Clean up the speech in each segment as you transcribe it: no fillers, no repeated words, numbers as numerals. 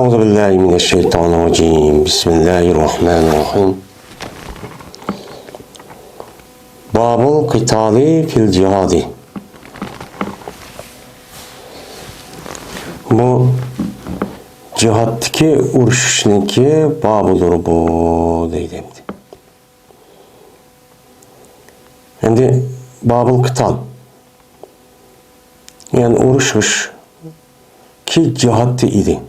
أعوذ بالله من الشيطان الرجيم بسم الله الرحمن الرحيم باب القتال في الجهاد Bu cihattaki uruşniki babıdır bu deydi. Şimdi babıl kıtal yani uruşuş ki cihattı idi.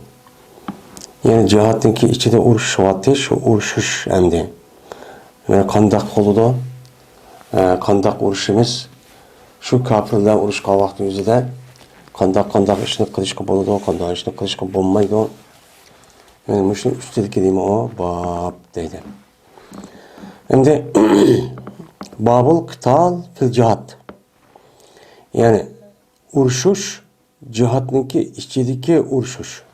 Yani cihattaki içinde uruş vaati şu uruşuş emdi. Yani kandak koludu. Kandak uruşumuz şu kafirler uruş kavaklı yüzüde kandak işini kılışkı boludu. Kandak işini kılışkı bulmaydı. Yani müşün üstelik dediğim o bab deydi. Şimdi babul kıtal fil cihat. Yani uruşuş cihatniki içindeki uruşuş.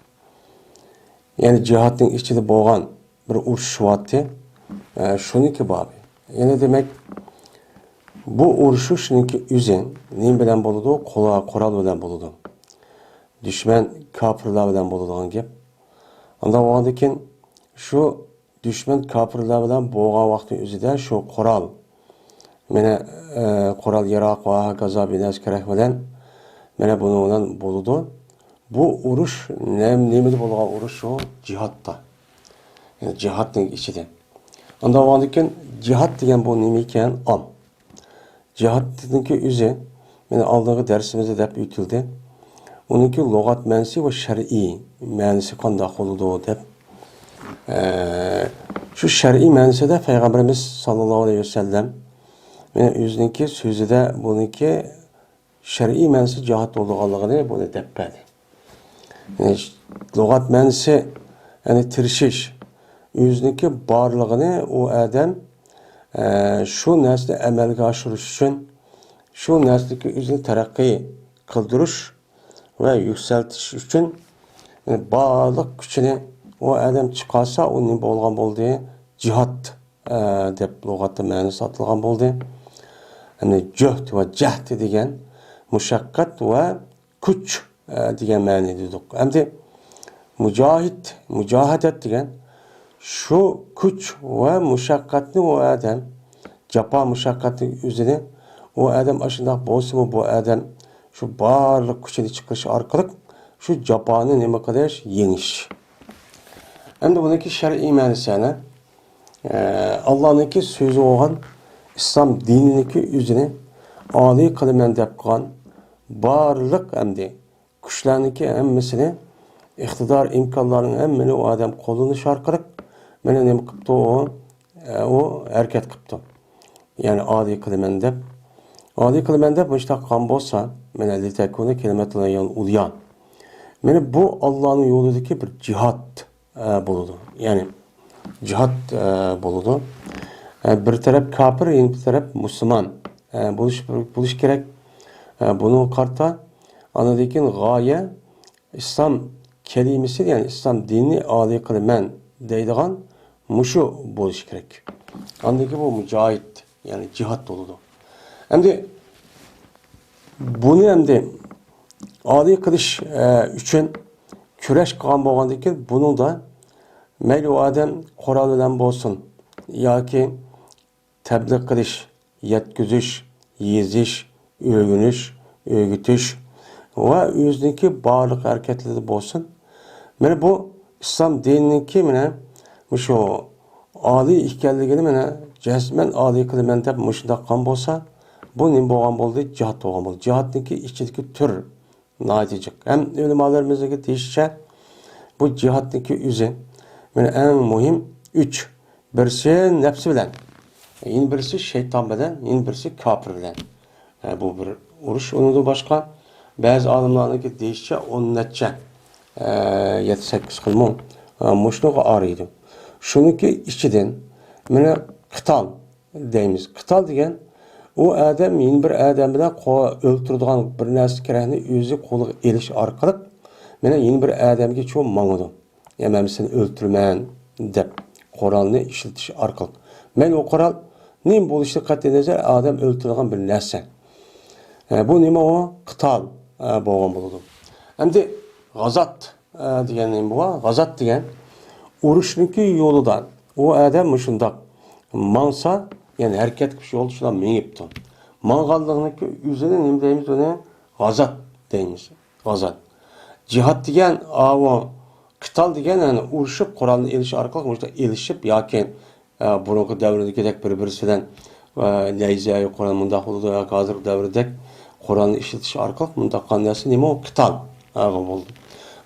Yani cihatın içinde boğan bir uruş vaati şununki babı. Yani demek bu uruşuşniki üzen neyin bilen boludu? Koral bilen boludu. Düşman kafirler bilen boluduğun gep. Anda oğandakin şu düşman kafirler bilen boğan vakti üzide şu koral. Mene koral yarak ve gazabı neskerek bilen mene bunu olan boludu. Bu uruş nemli boluğa uruş o cihatta. Yani cihattın içinde. Anda oğandakin cihat diyen bu nemiyken am. Cihattınki üzü, yani aldığımız dersimizde de büyütüldü. Onunki logat mənsi ve şer'i mənsi kandak oludu dep. Şu şer'i mənsi de Peygamberimiz sallallahu aleyhi ve sellem yani yüzünki sözü de bununki şer'i mənsi cihat olduğu Allah'ını bunu deppedi. Yani logat mənsi yani tirşiş yüzünki barlığını o adam şu nesli emelge aşırış için şu nesli üzerine terakki kıldırış ve yükseltiş için yani bağlılık gücünü o adam çıkarsa onun bolgan boldu cihat dep logatı mənisi atılgan boldu. Yani cöht ve cehd degen muşakkat ve güç degen məni dedik. Hem de mücahidet degen şu güç ve muşakkatli o adam capa muşakkatli üzerine o adam aşında bolsa mı bu adam şu barlık güçleri çıkış arkalık şu capanı ne kadar yeniş. Hem de bununki şer'i imanı Allah'ınki sözü olan İslam dinindeki üzerine âli kalimen depkan barlık hem de güçlerinki emmesini iktidar imkanlarının emmeni o adam kolunu şarkılık mene ne kıptı o erket kıptı. Yani adi kılimende. Adi kılimende müştakkan bolsa mene litekune kelimetine yan uyan. Mene bu Allah'ın yolundaki bir cihat buludu. Yani cihat buludu. Bir taraf kafir, bir taraf Müslüman. Buluş gerek. Bunu karta anladıkken gaye İslam kelimesi yani İslam dinini adi kilimen deydiğen muşu buluş gerek. Andaki bu mücahit yani cihat doludu. Hem de bunu hem de adi kılış için küreş kılan boğandaki bunu da meyli o adam koral olan bolsun ya ki tebliğ kılış, yetküzüş, yeziş, öğütüş ve yüzdeki bağlılık hareketleri bolsun. Yani bu İslam dinindeki mene şu âli ihkelligini mene cesmen âli kılmen dep muşunda kan bolsa bu nim boğan boldu cihat boğan boldu. Cihattaki içindeki tür naticik. Hem ulemalarımızdaki değişikçe bu cihattaki üzü yani en mühim üç. Birisi nefsi bilen. Yine birisi şeytan bilen, yine birisi kafir bilen. Yani bu bir uruş. Onun da başka bazı alimlerindeki değişikçe 10 netçe 7-8 kılmı muşluğa arıydı. Şununki içiden mene kıtal deyimiz. Kıtal degen o adam yeni bir adam bilen öldürüdüğün bir nesli kerehini özü kolu eliş arkalık mene yeni bir adamga çok maŋıdı. Yani seni öldürmen dep Kur'an'ı işletiş arkalık. Men o Kur'an neyim buluştu katledeceğiz adam öldürüdüğün bir nesli. Bu neyim o kıtal boğan buludu. Hem de gazat degan nima bu? G'azot degan urushniki yo'lidan u odam shundoq mansa, ya'ni harakat qilish yo'li shundan mengibdi. Manganligniki o'zini nima deymiz uni? G'azot deymiz. G'azot. Jihad degan avo qital degan yani urushib Qur'onni elish orqali o'sha elishib yoki burungi davrdagidek bir-birisidan nayza Qur'on mundaq bo'ldi yoki hozirgi davrdek Qur'onni ishlatish orqali mundaq qandaysi nima u qital bo'ldi.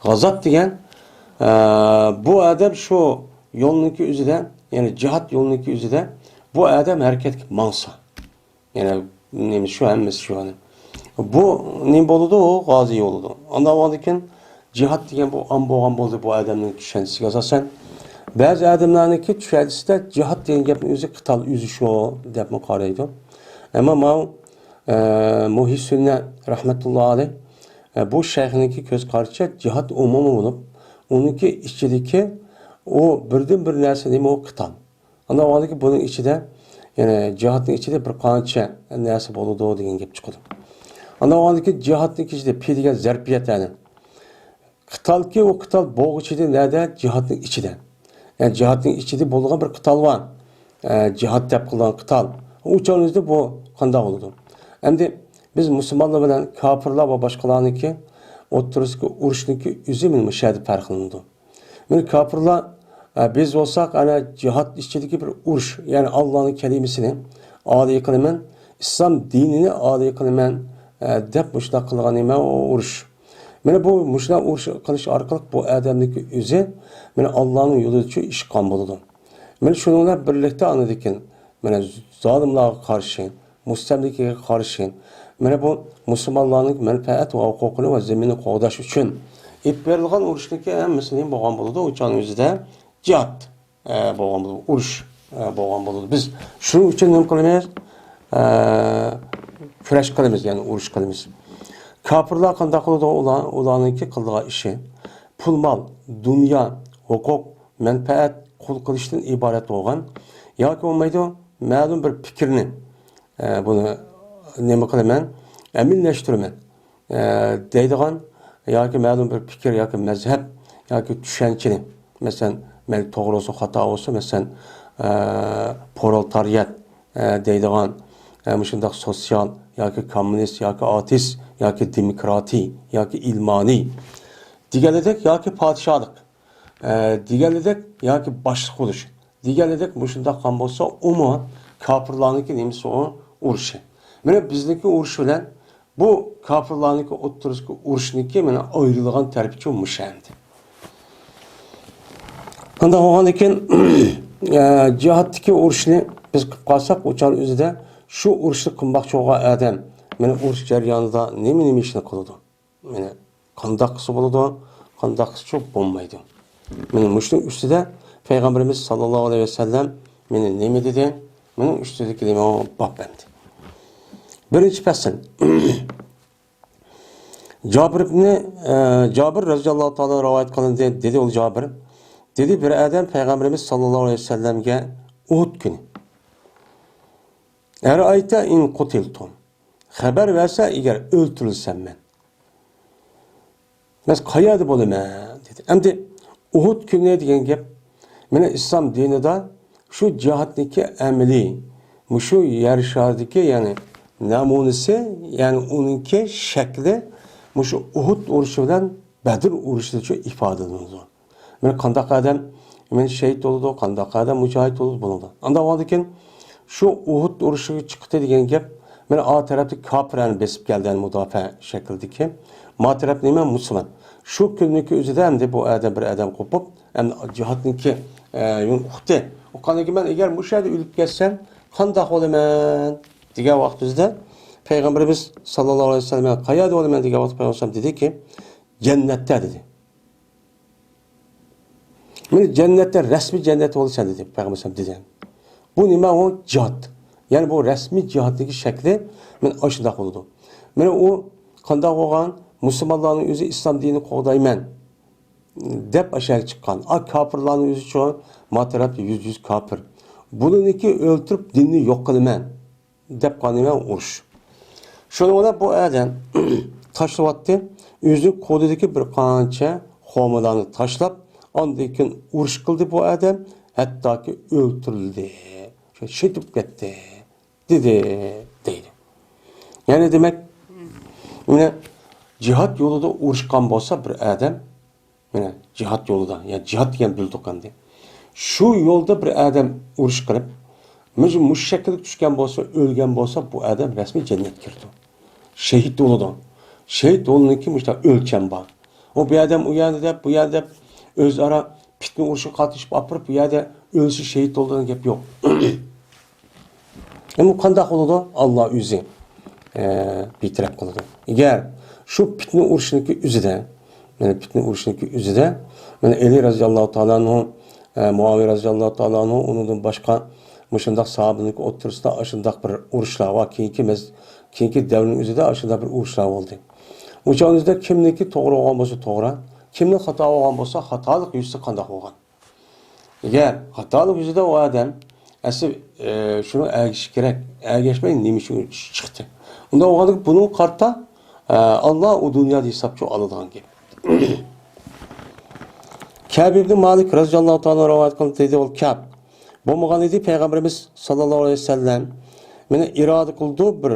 G'azot degan bu odam shu yo'lniki o'zida, ya'ni jihad yo'lniki o'zida bu odam harakatga mansa. Ya'ni nima shu hammasi shu ani. Bu nima bo'ladi u g'ozi yo'lida. Ondan keyin jihad degan bu am bo'lgan bo'ldi bu odamning tushunchasiga asosan. Ba'zi odamlarniki tushunchasida jihad degan gapni o'zi qital o'zi shu deb qaraydi. Ammo men Muhis-Sunna rahmatullohi alayh bu shayxniki ko'z qarashicha jihad umumiy bo'lib, uniki ichidagi o birdan bir narsa nima o qital. Ondan keyin buning ichida ya'ni jihadning ichida bir qancha narsa bo'ladi degan gap chiqadi. Ondan keyin jihadning ichida p degan zarfiyat yani. Qitalki o qital bo'g'ichida nada jihadning ichida. Yani jihadning ichida bo'lgan bir qital bor. Jihad deb qilgan qital. O'chanizda bu qanday bo'ladi? Endi biz musulmonlar bilan kofirlar va boshqalarniki o'ttirishga urushniki o'zi mana shu yerda farqlanadi. Mana kofirlar biz bo'lsak ana jihad ichidagi bir urush, ya'ni Allohning kalimasini oliy qilaman, islom dinini oliy qilaman deb mushla qilgan nima urush. Mana bu mushla urush qilish orqali bu odamniki o'zi mana Allohning yo'lida ish qilgan bo'ladi. Mana shuninglar birlikda anadikin mana zolimlarga qarshi, mustamlikaga qarshi mana bu musulmonlarning manfaat va huquqini va zaminini qo'g'dash uchun ib berilgan urushniki hammasini bo'lgan bo'ladi. O'chan o'zida jihad bo'lgan bo'ladi, urush bo'lgan bo'ladi. Biz shuning uchun nima qilamiz? Kurash qilamiz, ya'ni urush qilamiz. Kofirlar qanday qiladi ularningki qilgan ishi pul mol, dunyo, huquq, manfaat qul qilishdan iborat bo'lgan yoki bo'lmaydi ma'lum bir fikrni buni nima qilaman? Aminlashtiraman deydigan yoki ma'lum bir fikr yoki mazhab yoki tushunchani, masalan, men to'g'ri bo'lsa, xato bo'lsa, masalan, proletariat deydigan shunday sotsial yoki kommunist yoki ateist yoki demokratiy yoki ilmoniy deganidek yoki podshohlik deganidek yoki boshliq bo'lish deganidek shunday qon bo'lsa, umi kofirlarniki nimasi u urushi. Mana bizniki urush bilan bu kofirlarniki o'ttirishga urushniki mana ayrilgan tarafchi mushamdi. Unda bo'lgandan keyin jihaddagi urushni biz qilib qolsak, o'char o'zida shu urushni qilmoqchi bo'lgan odam mana urush jarayonida nima ishni qiladi? Mana qanday qilsa bo'ladi, qanday qilsa bo'lmaydi. Mana shuning ustida Payg'ambarimiz sallallohu alayhi vasallam meni nima dedi? Mana ustidagi nima bab endi. Birinchi fasl. Jabir radhiyallohu ta'ala rivoyat qilindi, dedi u Jabir. Dedi bir adam Peygamberimiz sallallahu aleyhi ve sellem'ge Uhud günü. Erayta in kutiltum. Haber verse eğer öldürülsem ben. Mes qayadı bolayım dedi. Endi Uhud günü degan gap mana İslam dinida şu cihatdagi amaliy, şu yer shardagi yani namunasi, yani onunki shakli şu Uhud urushi bilan Badr urushiga ifodalanadi. Men qanday qadam men shahid bo'ldi, qanday qadam mujohid bo'ldi. Undan keyin shu Uhud urushiga chiqdi degan gap men o tarafda kofirlarni besib kelgan mudofaa shaklidagi, ma taraf nima musulmon. Shu kunning o'zida ham bu odam bir odam qo'pib, ham jihodniki uxti. O qanday men agar mushada o'lib ketsam, qanday bo'laman degan vaqtimizda Payg'ambarimiz sallallohu alayhi vasallam qayerda bo'laman degan vaqt Payg'ambar dediki, jannatda dedi. Men cennette resmi cennet olursa dedi Peygamber dedi. Bu nima o cihad. Yani bu resmi cihaddaki şekli men aşında oldu. Men o qanday olgan musulmonlarning o'zi islom dinini qo'g'dayman deb aşağı chiqqan. Kofirlarning o'zi cho mataraf 100 kofir. Buniki o'ltirib dinni yo'q qilaman deb qanima urush. Shuni ona bu adam tashlayapti. O'zi qo'lidagi bir qancha qo'mlarni tashlab, ondan keyin urush qildi bu odam, hattoki o'ldirildi. Shetib ketdi, dedi. Ya'ni demak, mana jihad yo'lida urushgan bo'lsa bir odam, mana jihad yo'lida, ya'ni jihad degan bildiqandi. Shu yo'lda bir odam urush qilib, mushakilga tushgan bo'lsa, o'lgan bo'lsa, bu odam rasmiy jannatga kirdi. Shahid yo'lida. Shahid yo'liniki mushta o'lcham bor. O bu odam u yerda deb, bu yerda o'zaro fitna urushi qatnashib olib, bu yerda o'lsa shahid bo'lgan gap yo'q. Bu qanday bo'ladi? Alloh o'zi bitirib qiladi. Agar shu fitna urushniki o'zida, mana Ali roziyallohu taolo anhu, Muaviya roziyallohu taolo anhu, undan boshqa mushundaq sahobaning o'rtasida ashundaq bir urushlar va keyingi davrning o'zida ashundaq bir urushlar bo'ldi. O'shaningizda kimniki to'g'ri bo'lgan bo'lsa to'g'ri, kimning xato bo'lgan bo'lsa xatolik yuzida qanday bo'lgan. Agar xatolik yuzida u odam asli shuni ergashish kerak, ergashmay nima uchun chiqdi. Unda o'g'alik buning qarta Allah o dunyoda hisobchi oladigan gap. Ka'b ibn Malik roziyallohu taolo rivoyat qildi, dedi ol Ka'b. Bo'lmagan edi payg'ambarimiz sallallohu alayhi vasallam meni iroda qildi bir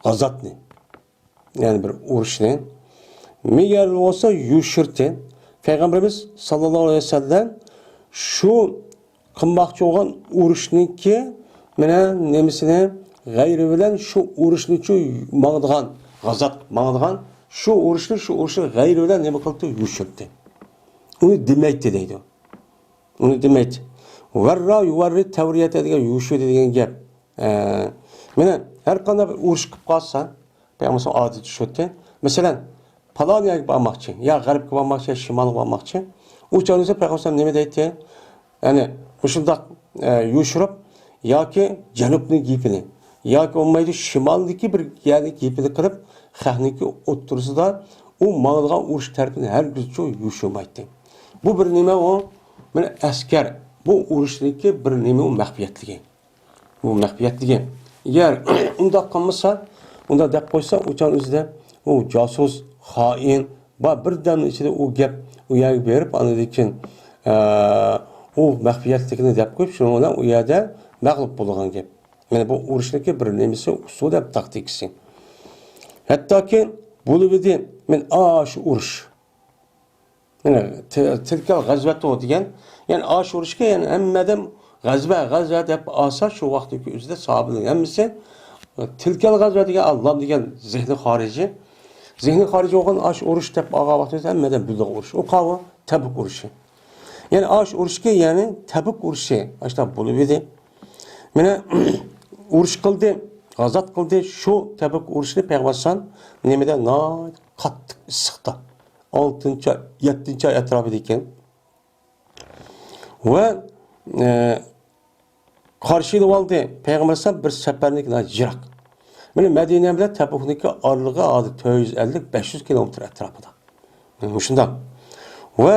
g'azotni. Ya'ni bir urushni. Megar bo'lsa yushirdi. Payg'ambarimiz sallallohu alayhi vasallam shu qilmoqchi bo'lgan urushniki mana nemisini g'ayri bilan shu urushni uchun mangdigan g'azot mangdigan shu urushni g'ayri bilan nima qildi? Yushirdi. Uni demaydi deydi. Uni demaydi. Varra yuvarri tavriyata degan yushirdi degan gap. Mana har qanday bir urush qilib qolsa, payg'ambar odat tushdi. Masalan, falon yerga bormoqchi, yo g'arbga bormoqchi, shimolga bormoqchi. U chog'da payg'ambar nima deydi? Ya'ni shundoq yushirib yoki janubning gipini yoki olmaydi shimoldagi bir yerni gipini qilib, xalqniki o'ttirsida u mang'ilgan urush tarafini har gizcho yushirmaydi. Bu bir nima o? Mana askar bu urushniki bir nima u maxfiyatligi. Bu maxfiyatligi. Agar unda qilmasa, unda deb qo'ysa, o'chan o'zida u josus, xoin va birdan ichida u gap u yerga berib, anidan u maxfiyatligini deb qo'yib, shuni bilan u yerda mag'lub bo'lgan gap. Mana bu urushniki bir nemisi usul deb taktikasi. Hattoki bo'lib edi, men shu urush. Mana tilkal g'azvat degan, ya'ni shu urushga ya'ni hammadan g'azva deb olsa shu vaqtdagi o'zida sahobaning hammasi tilkal g'azva degan Allah degan zehni xoriji. Zehni xoriji bo'lgan shu urush deb olgan vaqtda hammadan bildiq urush. O qavva Tabuk urushi. Yani aş urushga yani Tabuk urushi ashta bo'lib edi. Mana urush qildi, g'azot qildi. Shu Tabuk urushini payg'ambar nimada qattiq issiqda 6-7 oy atrofida ekan. Va qarshilab oldi. Payg'ambar bir safarlik jiroq. Mana Madina bilan Tabukniki oralig'i 450-500 kilometr atrofida. Shundoq. Va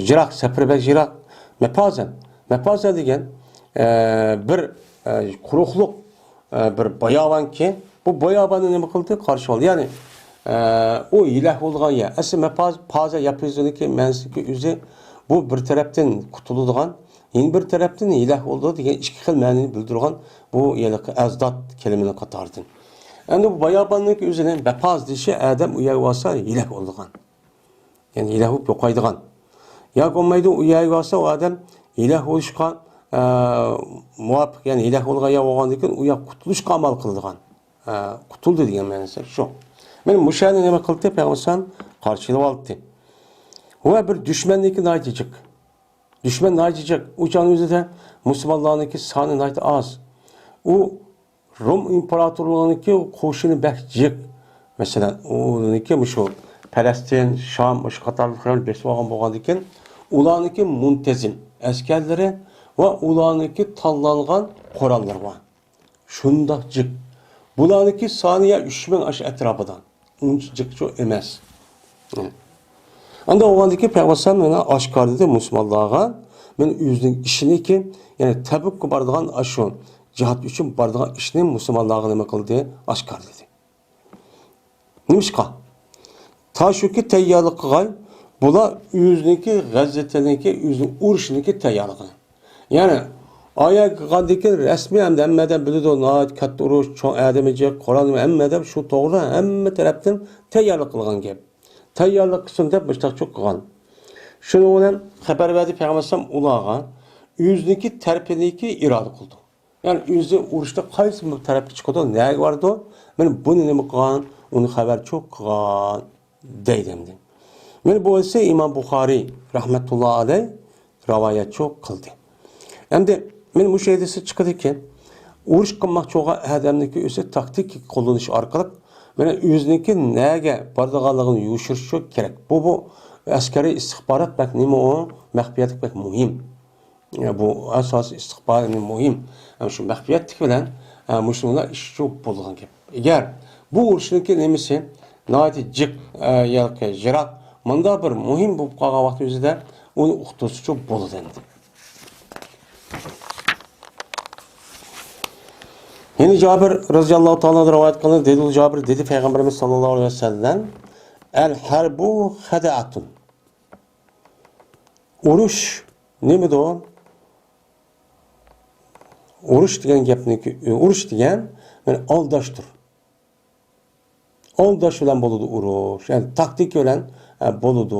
jiroq, safarbar jiroq, mapaza degan bir quruqliq bir bayobanki, bu bayobani nima qildi? Qarshi oldi. Ya'ni o ilah bo'lgan ya. Asli paza yapizuniki mansiki o'zi bu bir tarafdan qutuladigan, yana bir tarafdan ilah bo'ldi degan ikki xil ma'noni bildirgan bu yiliqi azdod kalimani qatoridan. Endi bu bayobanning o'zining bapaz deyishi adam u yerga olsa ilah bo'lgan. Ya'ni ilah bo'lib yo'qaydigan. Ya olmaydi u yerga olsa o adam ilah bo'lishga muvafiq, ya'ni ilah bo'lgan ya bo'lgandan keyin u yer qutulishga amal qiladigan. Qutuldi degan ma'nosi shu. Men mushani nima qildi? Payg'ambar qarshilab oldi. Va bir dushmanniki najijik. Dushman najijik. O'shan o'zida musulmonlarniki soni najda oz. U Rum imperatorluğuniki qo'shini bakjik. Masalan, uniki shu Falastin, Şam, shu qatorliqlar besib olgan bo'lgandan keyin ularniki muntazim askarlari va ularniki tanlangan qurollar bor. Shundoq jik. Bularniki soniya 3000 ash atrofidan. Unchalik shu emas. Anda o'g'andiki payg'ambar mana oshkor dedi musulmonlarga, men o'zining ishiniki, ya'ni Tabukka boradigan shu jihad uchun boradigan ishni musulmonlarga nima qildi? Oshkor dedi. Nimishqa? Ta shuki tayyorlik qilgan, Bular yüzniki gazeteniki yüzün uruşuniki tayyorligini. Ya'ni oyoq qildiki rasmiy hammadan biladi nihoyat katta urush, cho'ng adamiga Qur'on hammadan shu to'g'ri hamma tarafdan tayyorlik qilgan gap. Tayyorlik qilsin deb mustaqil qilgan. Shuning bilan xabar berdi Payg'ambar ularga yüzniki tarafniki iroda qildi. Ya'ni yüzni urushda qaysi bir tarafga chiqadi, nega bordi? Mana buni nima qilgan, uni xabar cho'q qilgan deydi. Mana bu ise İmam Buxoriy rahmetullah alayh rivoyat cho'q qildi. Endi men bu şeydesi chiqadi ki urush qilmoqchiga odamniki o'zi taktik qo'llanish orqali mana o'ziniki nega bordiganligini yushirish kerak. Bu askariy istixborot bak nima o maxfiyatlik bak muhim. Bu asosiy istixborot muhim. Ama shu maxfiyatlik bilan mushunlar ish cho'q bo'lgan gap. Agar bu urushniki nimasi nihoyat jiq yoki jiroq manda bir muhim bo'lib qolgan vaqt o'zida uni uqtirish cho'q bo'ladi endi. Yine Cabir radıyallahu ta'ala rivayet kılınır. Dedi Cabir dedi Peygamberimiz sallallahu aleyhi ve sellem el harbu hadaatun. Uruş ne mi doğan? Uruş diyen gapniki uruş diyen yani aldaştır. Aldaş bilen boludu uruş. Yani taktik bilen boludu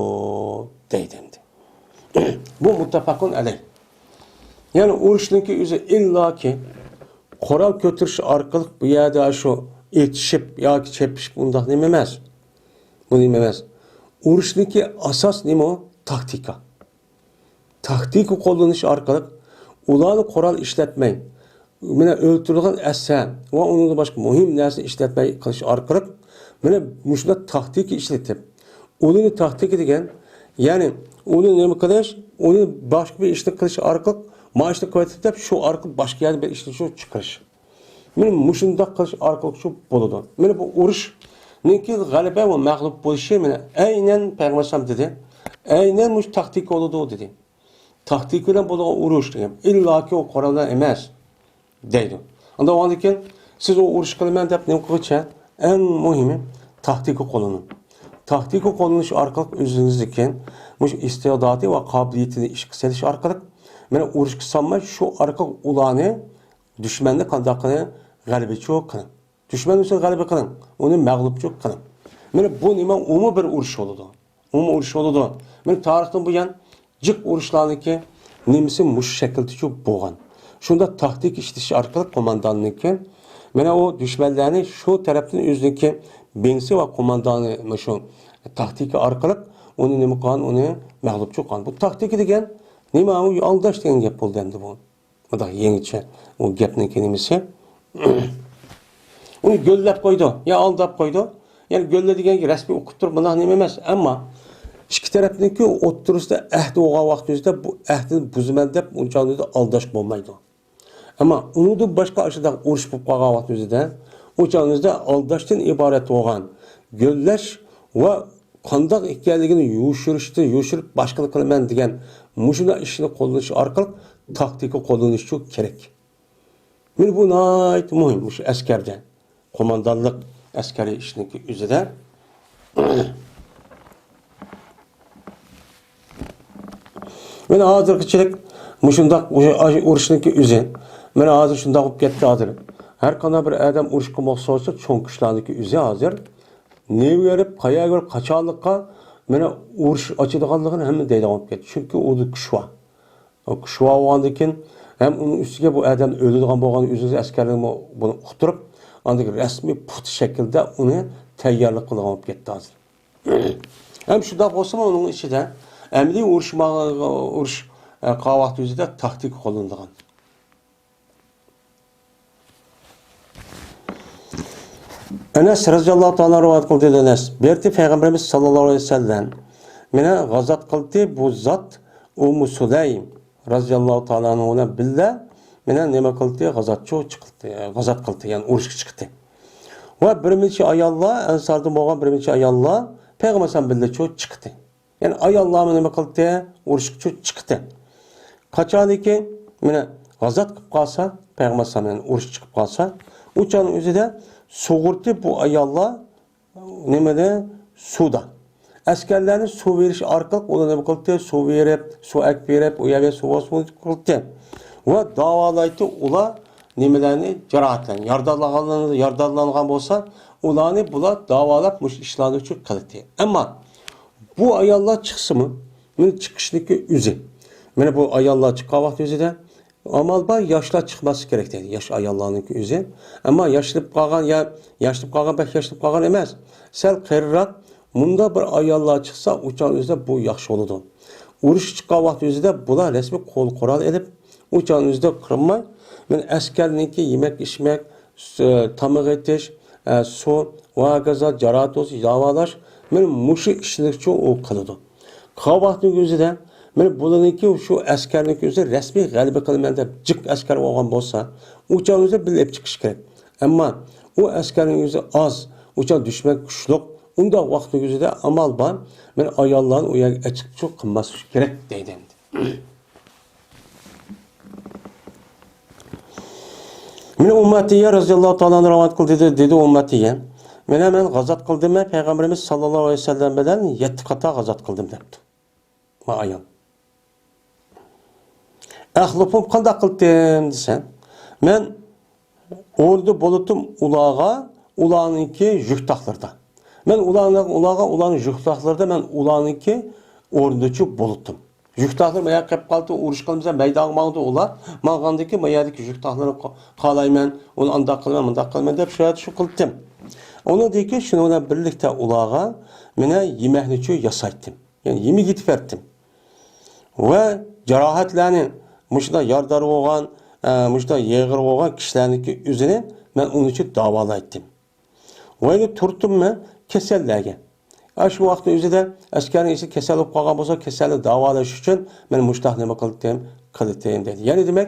deydimdi. Bu muttafakun aleyh. Yani uruşniki üzeri illaki Koral götürüş arkalık bu yerde şu yetişip ya çepişip bundak neyim emez. Bu neyim emez. Uruşdaki asas neyim o? Taktika. Taktiki kullanış arkalık ulanı koral işletmeyin. Mene öldürülen esen ve onun da başka mühim nersi işletmeyi kılış arkalık mene müşüne taktiki işletip onu taktik edigen yani onu ne kadar onu başka bir işte kılış arkalık maaşlı kuvvetli şu arka başka yerde bir işte şu çıkış. Benim muşunda kılış arkalık şu buludu. Benim bu uruş neki galiba ve mağlup buluşu mene aynen Peygamber dedi. Aynen muş taktik oldu dedi. Taktik ile buluğu uruş dedim. İlla ki o Kur'an'da emez deydi. Anda o andıkken siz o uruş kılmen deyip ne kılışa en mühimi taktiki kullanın. Taktiki kullanış arkalık özünüzdeki muş istidatı ve kabiliyetini işkiseliş arkalık mene uruş kısanma şu arka ulanı düşmanlık kandakını galibi çok kılın. Düşman için galibi kılın. Onu mağlup çok kılın. Mene bu nime umu bir uruş oldu. Umu uruş oldu. Mene tarihten bu yan cık uruşlarını ki nimisi muş şekilde çok boğan. Şunda taktik işlişi arkalık komandanlıkken mene o düşmanlarını şu taraftan yüzdeki bensi ve komandanı şu taktiki arkalık onu nime kılan onu mağlup çok kılan. Bu taktiki degen nima o aldaş degan gap bo'ldi endi bu. Bu da yeniçe o gapning nimasi. Uni go'llab qo'ydi, ya aldab qo'ydi. Yani go'lla deganki rasmiy o'qib turib bunaqa nima emas, ammo ikki tarafniki o'ttirisida ahd bo'lgan vaqtingizda bu ahdni buzaman deb unchalik aldash bo'lmaydi. Ammo uni boshqa ashida urush bo'lib qolgan vaqtingizda o'changizda aldashdan iborat bo'lgan go'llash va qandoq ekanligini yushirib boshqani qilaman degan mushuna ishni qo'llanish orqali taktika qo'llanish kerak. Men bu nihoyat muhim shu askarda, qo'mondonlik askariy ishniki o'zida men hozirgichilik mushundaq urushniki o'zi men hozir shundoq bo'lib ketdi hozir. Har qanday bir odam urush qilmoqchi bo'lsa, cho'ng kuchlarniki o'zi hozir ne verip qayaga qachonlikqa mana urush ochadiganligini hamma deydigan bo'lib ketdi. Chunki u kuch var. O kuch bo'lgandan keyin ham uning ustiga bu odam o'ladigan bo'lgan o'ziz askarlarni buni uqtirib, andagi rasmiy puxta shaklda uni tayyorlik qilgan bo'lib ketdi hozir. Ham shunday bo'lsa, uning ichida amaliy urush qavaqt o'zida taktik qo'llanilgan. Enes radıyallahu ta'ala rivayet kıldı Enes. Berti Peygamberimiz sallallahu aleyhi ve sellem mene gazat kıldı bu zat Ummu Süleym radıyallahu ta'ala ona billa mene nima kıldı gazat kıldı yani uruş çıktı. Ve birinci ayallar ensarda bo'lgan birinci ayallar Peygamber sallallahu aleyhi ve sellem çıktı. Yani ayallar nima kıldı uruş çıktı. Kaçaniki mene gazat kılıp kalsa Peygamber sallallahu aleyhi ve sellem uruş çıkıp kalsa uçanın özü de soğurtu bu ayallar nemede suda. askerlarni suv berish orqali ular nima qildi? Suv berib, suv ak berib, u yerga suv qildi. Va davolaydi ular nimalarni jarohatlangan, yordamlangan bo'lsa, ularni bular davolab mush ishlarni uchun qildi. Ammo bu ayollar chiqsimi? Meni chiqishniki o'zi. Mana bu ayollar chiqqan vaqt o'zida amal bor, yoshlar chiqmasi kerak deydi. Yosh ayollarning o'zi. Ammo yoshlanib qolgan emas. Sal qariroq bunda bir ayollar chiqsa, o'chan o'zida bu yaxshi bo'ladi. Urush chiqqan vaqt o'zida bular rasmiy qo'l qurol elib, o'chan o'zida qirmay, men askarniki yemak ichmak, tamig' etish, suv va gazot jarohat davolash, men mushi ishlar uchun u qiladi. Qavvatning o'zida men bularniki shu askarniki o'zi rasmiy g'alaba qilaman deb jiq askar bo'lgan bo'lsa, o'chan o'zi bilib chiqish kerak. Ammo u askarning o'zi oz, o'chan dushman kuchli. Unda vaqtning o'zida amal bor. Men ayollarni u yerga chiqib qilmaslik kerak deydi. Men ummatiga roziyallohu ta'ala rivoyat qildi dedi ummatiga. Men g'azot qildim, payg'ambarimiz sallallohu alayhi vasallam bilan 7 qator g'azot qildim debdi. Ma ayol. Ahlupum qanday qildim desam, men o'rda bo'lutim ularniki yuqtaqlarda. Men ularning yuqtaqlarda men ularniki o'rdachi bo'lutim. Yuqtaqlar maya qilib qoldi, urush qilmasa maydonga mangdi ular. Mangandiki mayadagi yuqtaqlarni qalayman, uni anda qilman deb shu qildim. Onu deyki şunu birlikte ulağa mene yemekliçi yasayttim. Yani yemek gitip ettim. Ve cerahatlerini muşda yardarı olan, muşda yeğir olan kişilerinki üzerine ben onun için davalı ettim. Ve öyle turttum ben kesellerge. Şu vakti üzerinde askerin ise kesellik kalan olsa kesellik davalaş için ben muşda ne kılıttım dedi. Yani demek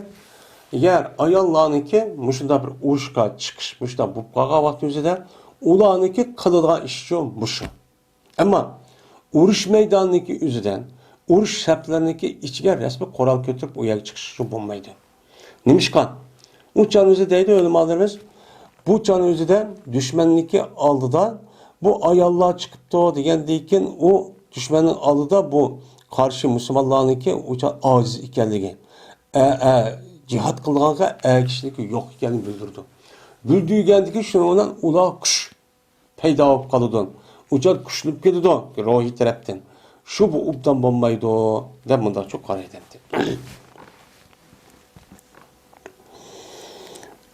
eğer ayallarınki muşda bir uçka çıkış muşda bu kalan vakti üzerinde ulaniki kılığa işçi olmuş. Ama uruş meydanındaki üzüden, uruş şartlarındaki içine resmi koral götürüp o yer çıkışı bulmaydı. Nimişkan? Bu can üzüdeydi ölüm alırız. Bu can üzüden düşmanlıki aldı da bu ayallah çıkıp da diyen o düşmanın aldı da bu karşı Müslümanlarınki uçan aciz ikenliği. Cihat kılığına kişilik yok ikenliği bildirdi. Güldüğügendeki şununla ula kuş peyda olup kalıdın. Ucar kuşlup geldi ruhi taraftan. Şu bu uptan bombaydı de bunda çok karar edildi.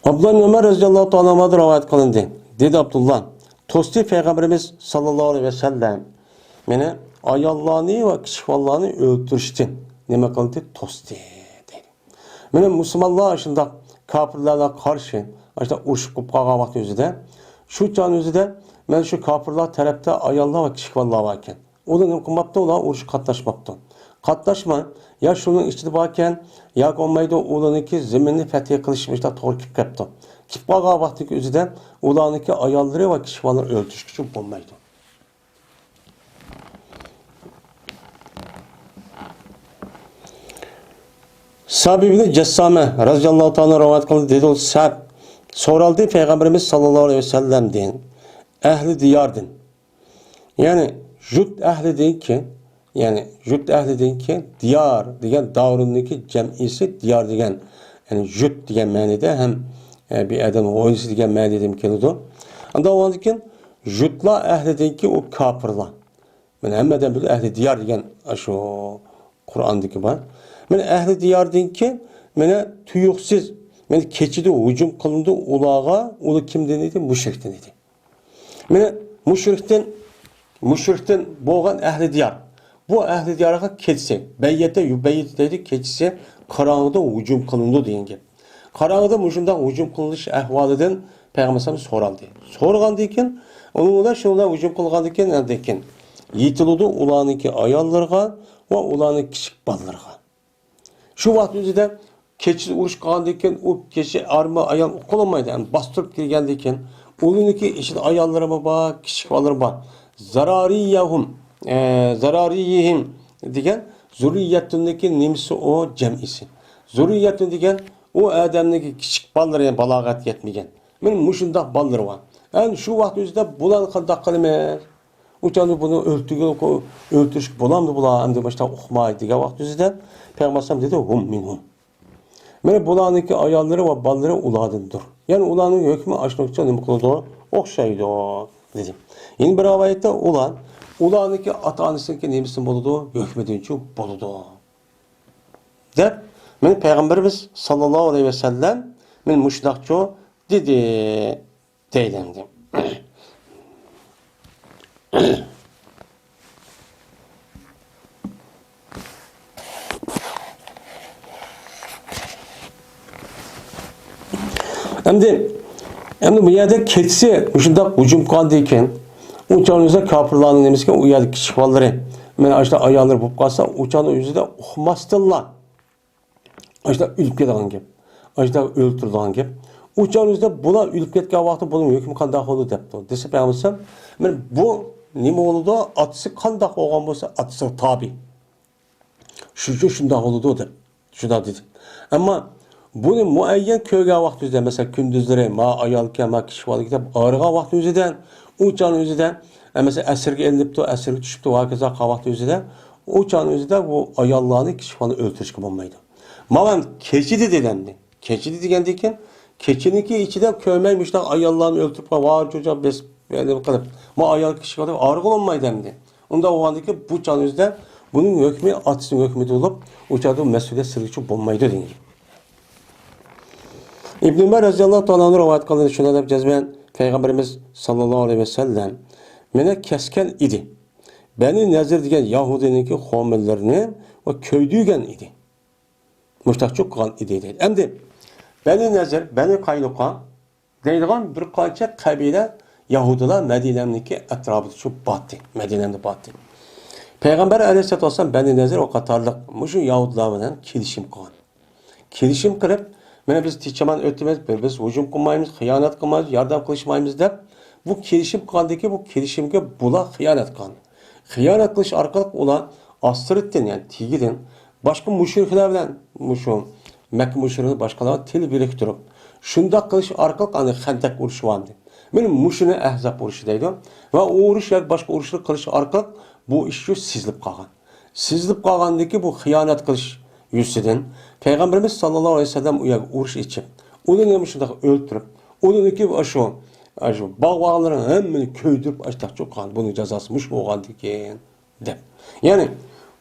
Abdullah Ömer Raziyallahu Ta'ala'ma rivayet kılındı. Dedi Abdullah, tosti Peygamberimiz sallallahu aleyhi ve sellem meni ayollarni ve kişivallarni öldürüştün. Nima qildi? Tosti dedi. Meni Müslümanlar aşında kafirlerle karşı işte uruş qilib qolgan vaqt o'zida shu jon o'zida men shu kofirlar tarafda ayollar va kishvallar bor ekan. Ular nima qilmoqda? Ular urush qatnashmoqda. Qatnashma ya shuning ichida bor ekan, yo bo'lmaydi ularniki zaminni fath qilishmishda to'g'ri kelib qolibdi. Kelib qolgan vaqtdagi o'zida ularniki ayollari va kishvallar o'ldirish uchun bo'lmaydi. Sabi ibn Jassame radhiyallohu ta'ala rivoyat qildi dedi o Sab so'raldi Peygamberimiz sallallohu aleyhi ve sellem'den ehli diyardin. Yani jut ehli ki diyar degan davrindeki cem'isi diyar degan yani jut degan ma'nida hem bir adam o'yisi degan ma'nida keladi. Anda o'zlikin jutlar ehli o kafirlar. Men hammadan bir ehli diyar degan shu Qur'ondagi bor. Men ehli diyardinki meni tuyuqsiz meni keçidi hücum qilindi ulağa, ulu kimden idi? Müşrikten idi. Meni müşrikten bo'lgan ehli diyar. Bu ehli diyarga ketsa, beyyete dedi keçisi qarang'ida hücum qilindi degan gap. Qarang'ida mushunda hücum qilinish ahvolidan Payg'ambarimiz so'raldi. So'rgandan keyin ular shunday hücum qilgandan keyin yetiludi ularniki ayollarga va ularning kichik bolalarga. Şu vaqt o'zida keçi urush qilgandan keyin u kechi arma ayol qo'lmaydi. Yani bastırıp kelgandan keyin ularniki ishida ayollari bor, kichik bolalar bor. Zarariyihim degan zurriyatundaki nimsi o jam'isi. Zurriyatun degan o adamniki kichik bolalar yani balog'at yetmagan. Men mushundaq bolalar bor. Yani şu vaqt o'zida bular qanday qilamiz? Uçanı bunu öldürüş bulamdı bula hem başta uxmaydı diye vaqt üzüden Peygamber dedi hum minhum. Mene bulanınki ayalları ve balları uladındır. Yani ulanın hükmü açlıkça ne kıldı? Okşaydı dedim. Yine bir ayette ulanınki ata-anasınki nemisin boludu? Hükmedinçi boludu. Dep men Peygamberimiz sallallahu aleyhi ve sellem men muşdaqçı dedi deylendi. Hem bu yerde keçisi şundaq hücum qildi ekan. Uçağınızda kafirlarning nima ekan, u yerda kichik bolalar mana ashta ayollar bo'lib qolsa, uçağın o'zida uxmasdinlar. Ashta o'lib ketadigan gap. Ashta o'ltiradigan gap. Uçağın o'zida bular o'lib ketgan vaqtda buning hukmi qanday bo'ldi debdi. Desa Peygamber, mana bu nima bo'ldi? Atisi qanday bo'lgan bo'lsa, atisi tabi. Shuning shunday bo'ldi deb. Shunday dedi. Ammo bunu muayyen köyge vakti üzerinden mesela gündüzleri ma ayalken ma kişi balık da ağırga vakti üzerinden uçağın üzerinden mesela esirge elinip de esirge düşüp de vakıza vakti üzerinden uçağın üzerinden bu ayallığını kişi balık öldürüş gibi olmaydı. Ma keçidi dedendi. Keçidi degendiyken keçininki içinde köymeymiş de ayallığını öldürüp var çocuğa bes yani kalıp ma ayal kişi balık ağırga olmaydı demdi. Onda o andaki bu uçağın üzerinden bunun hükmü atısının hükmü olup uçağın mesuliyet sırrıçı olmaydı dengi. İbn Ömer radıyallahu anh'ın rivayet kıldığı şuna da cezben Peygamberimiz sallallahu aleyhi ve sellem mene kesken idi. Beni Nezir diyen Yahudi'ninki homillerini ve köydüygen idi. Müştakçı kılan idi değil. Hem de Beni Nezir, Beni Kaynuka deydiğen bir kança kabile Yahudiler Medine'ninki etrafı şu battı. Medine'de battı. Peygamber aleyhisselatü vesselam Beni Nezir o katarlık şu Yahudilerle kilişim kılan. Kilişim kırıp mana biz tichaman o'timiz, biz hujum qilmaymiz, xiyonat qilmaymiz, yordam qilishmaymiz deb bu kelishim qildiki, bu kelishimga bular xiyonat qilgan. Xiyonat qilish orqali ular Asriddin, ya'ni Tigidin boshqa mushriklar bilan mushu Makka mushriklar boshqalar til biriktirib, shundoq qilish orqali ana Xandaq urushyapti. Mana mushuni Ahzab urushi deydi va u urush yoki boshqa urushlar qilish orqali bu ish sizilib qolgan. Sizilib qolgandiki bu xiyonat qilish yüzüden Peygamberimiz sallallahu aleyhi ve sellem uğraş içip onun yemişinde öldürüp onun iki aşı bağlarının hemini köydürüp açtık çok kan bunun cezasımış olgan diken de. Yani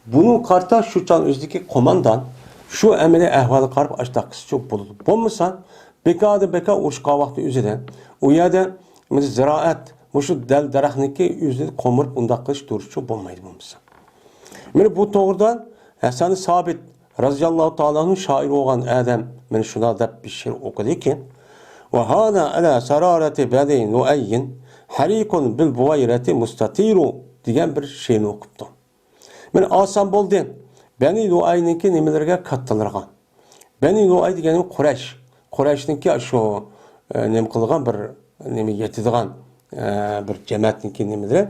bunun karta şu çan özdeki komandan şu emine ehvalı karp açtık çok bulundu. Bulmuşsa beka uğraş kavakta üzerinden o yerde ziraat şu del daraxniki üzerinde komurup undaq kılış duruşu bulmaydı bulmuşsa. Yani bu doğrudan Hasan-ı Sabit Raziyallahu Teala'nın şairi olan Adem men şuna da bir şiir okudu ki ve hâna ala sarareti bedi nu'ayyin harikun bil buvayreti mustatiru diyen bir şiirini okuttu. Men asan boldu. Beni Nu'ayninki nimelerge katılırgan. Beni Nu'ay degenim Kureyş. Kureyş'ninki şu nem kılgan bir nemi yetidigan bir cemaatninki nimeleri.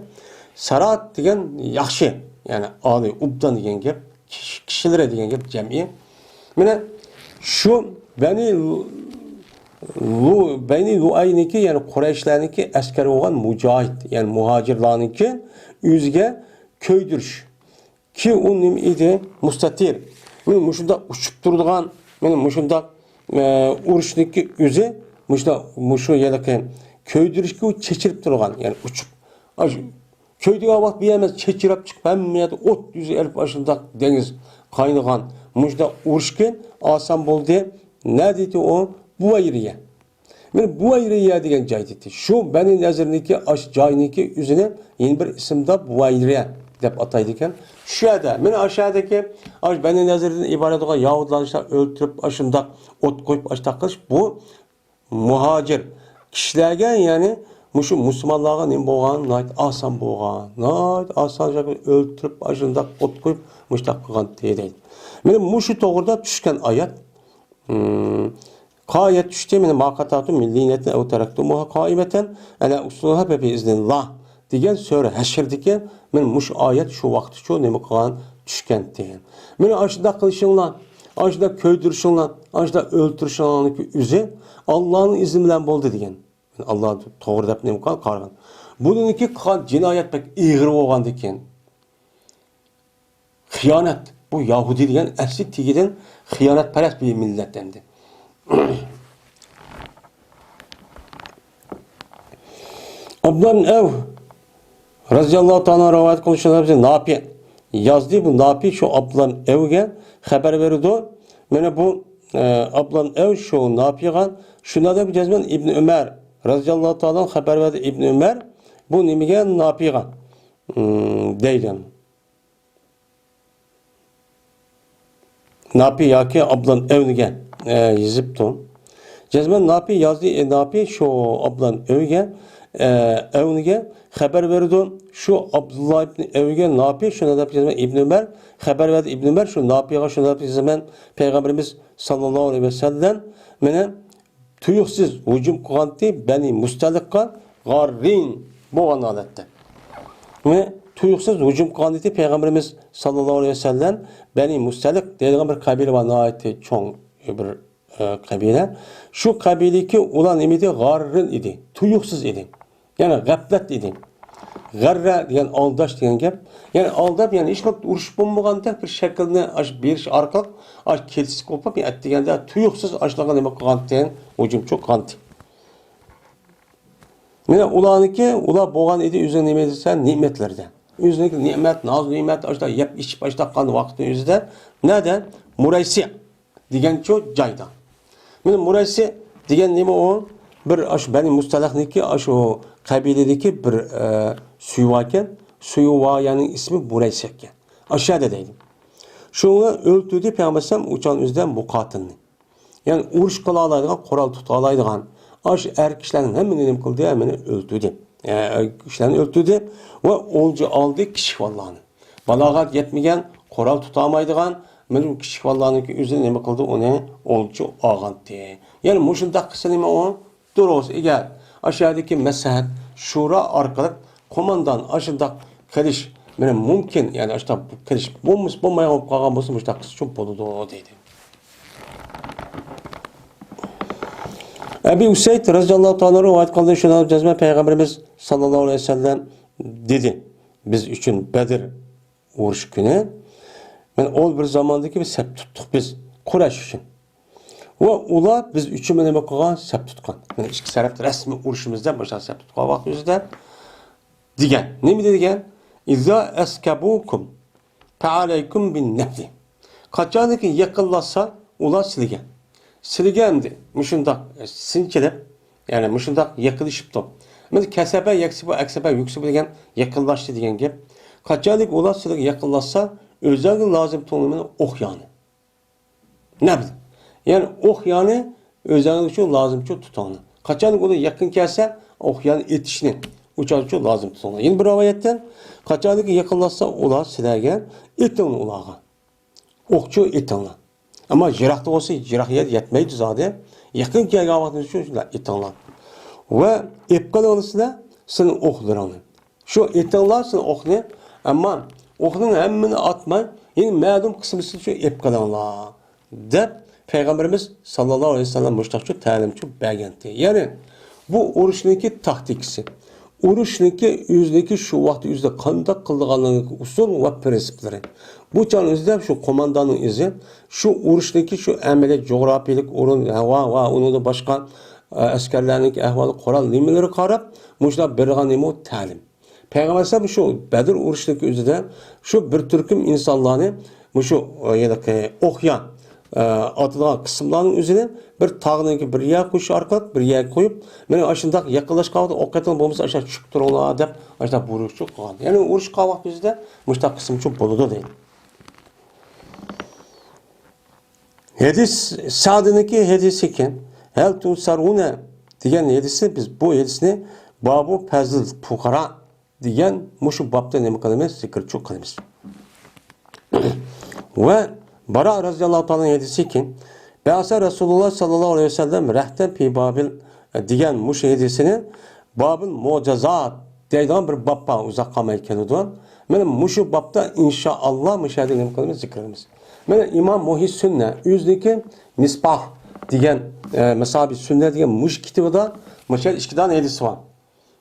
Sarat degen yaxşı. Yani ali ubdan degen gep kişilere degen gep cem'i. Mene şu Beni Lu'ayninki yani Kureyşlerinki askeri olan mücahit yani muhacirlarninki yüzge köydürüş. Ki onun idi mustatir. Mene muşunda uçup durduğun, mene muşunda uruşniki yüzü muşu yelaki köydürüşki çeçirip durğan yani uçup. Köydüğü vaxt bir yemez çeçirip çıkıp hem yerde ot yüzü elip başında deniz kaynıgan. Muşda uruşken asan boldu. Ne dedi o? Buvayriye. Yani Buvayriye degen cay dedi. Şu benim nazarındaki cayniki yüzüne yeni bir isimde Buvayriye dep ataydıken. Şu yerde, yani aşağıdaki benim nazarından ibaret olan Yahudiler işte öldürüp aşında ot koyup aşta kılış bu muhacir kişilerge yani muşu Müslümanlığa ne boğan, nait asan boğan, nait asan öldürüp aşında ot koyup muştak kılgan deydi. Yani muşu doğruda düşken ayet Kayet düştü mene makatatu milliyetine ev teraktumuha kaimeten ala usluha be biiznillah diyen söre haşr diken men muş ayet şu vakti şu nemi kılan düşken diyen. Mene aşıda kılışınlan, aşıda köydürüşünlan, aşıda öldürüşünlanlık üzü Allah'ın izni bilen boldu diyen. Allah doğru dep nemi kılan kargan. Bununki cinayet pek iğri olgandı ekan. Xiyonet. Bu Yahudi degan asli tegidan xiyonatparast bir millat endi. Abdullah ibn Ev radhiyallohu ta'ala rivoyat qilishlar bize Nafi yazdı. Bu Nafi şu Abdullah ibn Ev'ge haber verdi. Mana bu Abdullah ibn Ev şu Nafi'ga şuna da bir cezmen İbn Ömer radhiyallohu ta'ala haber verdi. İbn Ömer bu nimige Nafi'ga deydi. Nafi yaki Abdullah Ev'ge yazıptı. Cezmen Nafi yazdı. Nafi şu Abdullah Ev'ge Ev'ge haber verdi. Şu Abdullah ibn Ev'ge Nafi şuna da cezmen İbn Ömer haber verdi. İbn Ömer şu Nafi'ga şuna da cezmen Peygamberimiz sallallahu aleyhi ve sellem mene tuyuksiz hücum kılgandı beni mustalıkka garrin bu halatda. Ve tuyuksiz hücum kılgandı Peygamberimiz sallallahu aleyhi ve sellem beni mustalık deyilgan bir kabile var nihayeti çoğun bir kabile. Şu kabileki ulan emidi garrin idi. Tuyuksiz idi. Yani gaflet idi. Garra degan aldash degan gap. Yani aldab yani hech qanday urush bo'lmaganda bir shaklni berish orqali kelishib qolib deganda tuyuqsiz ashulaga nima qilgan hujumchi qanti. Mana ularniki ular bo'lgan edi o'zini nima desa ne'matlarda. O'ziniki ne'mat, noz ne'mat ashula yeb ichib ashlagan vaqtning o'zida nada Muraysi degan joyda. Mana Muraysi degan nima u? Bir bani Mustalahniki shu qabiladagi bir Suyvaken, Suyvayanın ismi Muraysi ekan. Aşağıda deydim. Şunu öldürdü Peygamberimiz uçan üzden muqatilni. Yani urush qila oladigan, qoral tuta oladigan aş erkeklerin hemini nima qildi, hemini öldürdü. Kişilerini öldürdü ve olcu aldı kişi vallahi. Balagat yetmegen, qoral tutamaydigan men kişi vallahi üzerine nima qildi, onu olcu ağandı. Yani mushundaq qilsa nima o? Durus eğer aşağıdaki mesahat şura arkalık komandan aşağıda keliş benim mümkün yani aşağıda keliş bulmayan kalgan olsa müştak çok boludu dedi. Ebu Useyd radıyallahu ta'ala rivayet kıldığı şunu cezme Peygamberimiz sallallahu aleyhi ve sellem dedi. Biz için Bedir uğruş günü ben ol bir zamandaki bir sep tuttuk biz Kureyş için. Ve ula biz üçüme neme koygan sep tutkan. Yani iki tarafta resmi uğraşımızda başa sep tutkan vaktimizde digen. Ne mi digen? İza eskabukum fealeykum bin nefli. Kaçanı ki yakınlasa ula siligen. Siligendi. Müşündak sinçelep yani müşündak yakılışıp top. Mesela kesebe yaksibe eksebe yüksebe digen yakınlaştı digen gep. Kaçanı ki ula siligen yakınlasa özellikle lazım tonumunu okyanı. Ne bileyim? Yani yani özellikle şu lazım çok tutanı. Kaçanlık onu yakın kelse yani etişini uçar çok lazım tutanı. Yine bir ravayetten kaçanlık yakınlaşsa ola silerken etin ulağa. Okçu etinle. Ama jirakta olsa jirakiyet yetmeydi zaten. Yakın gelgen vaktinde şu etinle. Ve epkalı olursa senin oklarını. Şu etinle senin okunu ama okunun hemmini atma. Yine mağdum kısmısı şu epkalı dep Peygamberimiz sallallahu aleyhi ve sellem müştakçı təlimçi bəgəndi. Yani bu uruşniki taktikisi. Uruşniki yüzdeki şu vaxtı yüzde qandaq qıldığanlığın usul ve prensipleri. Bu çağın izlep şu komandanın izi, şu uruşniki şu əməli coğrafilik urun, hava, onu da başka əskerlərin əhvalı qoral nimeleri qarab, müştak berğan nime o təlim. Peygamberimiz şu Bedir uruşniki üzüde şu bir türküm insanlarını şu okuyan atılan kısımların üzerine bir tağınınki bir yer koyuş arkalık bir yer koyup benim aşındaki yakınlaş kaldı o kadar bomuz aşağı çıktı ona dep aşağı vuruş çok kaldı. Yani vuruş kalmak bizde müştak kısım çok boludu değil. Hadis Sa'd'ınki hadisi iken hel tunsarune diyen hadisi biz bu hadisini babu fazl fukara diyen muşu babda ne kılımız zikir çok kılımız. Ve Bara radıyallahu ta'ala hadisi ki Be'asa Resulullah sallallahu aleyhi ve sellem rehten pi babil diyen muş hadisini babın mucazat deydiğen bir babba uzak kalmayken oduan. Benim muşu babda inşallah müşahede kılımız zikrimiz. Benim İmam Muhyi Sünne yüzdeki Misbah diyen Mesabi Sünne diyen muş kitabı da müşahede işkidan hadisi var.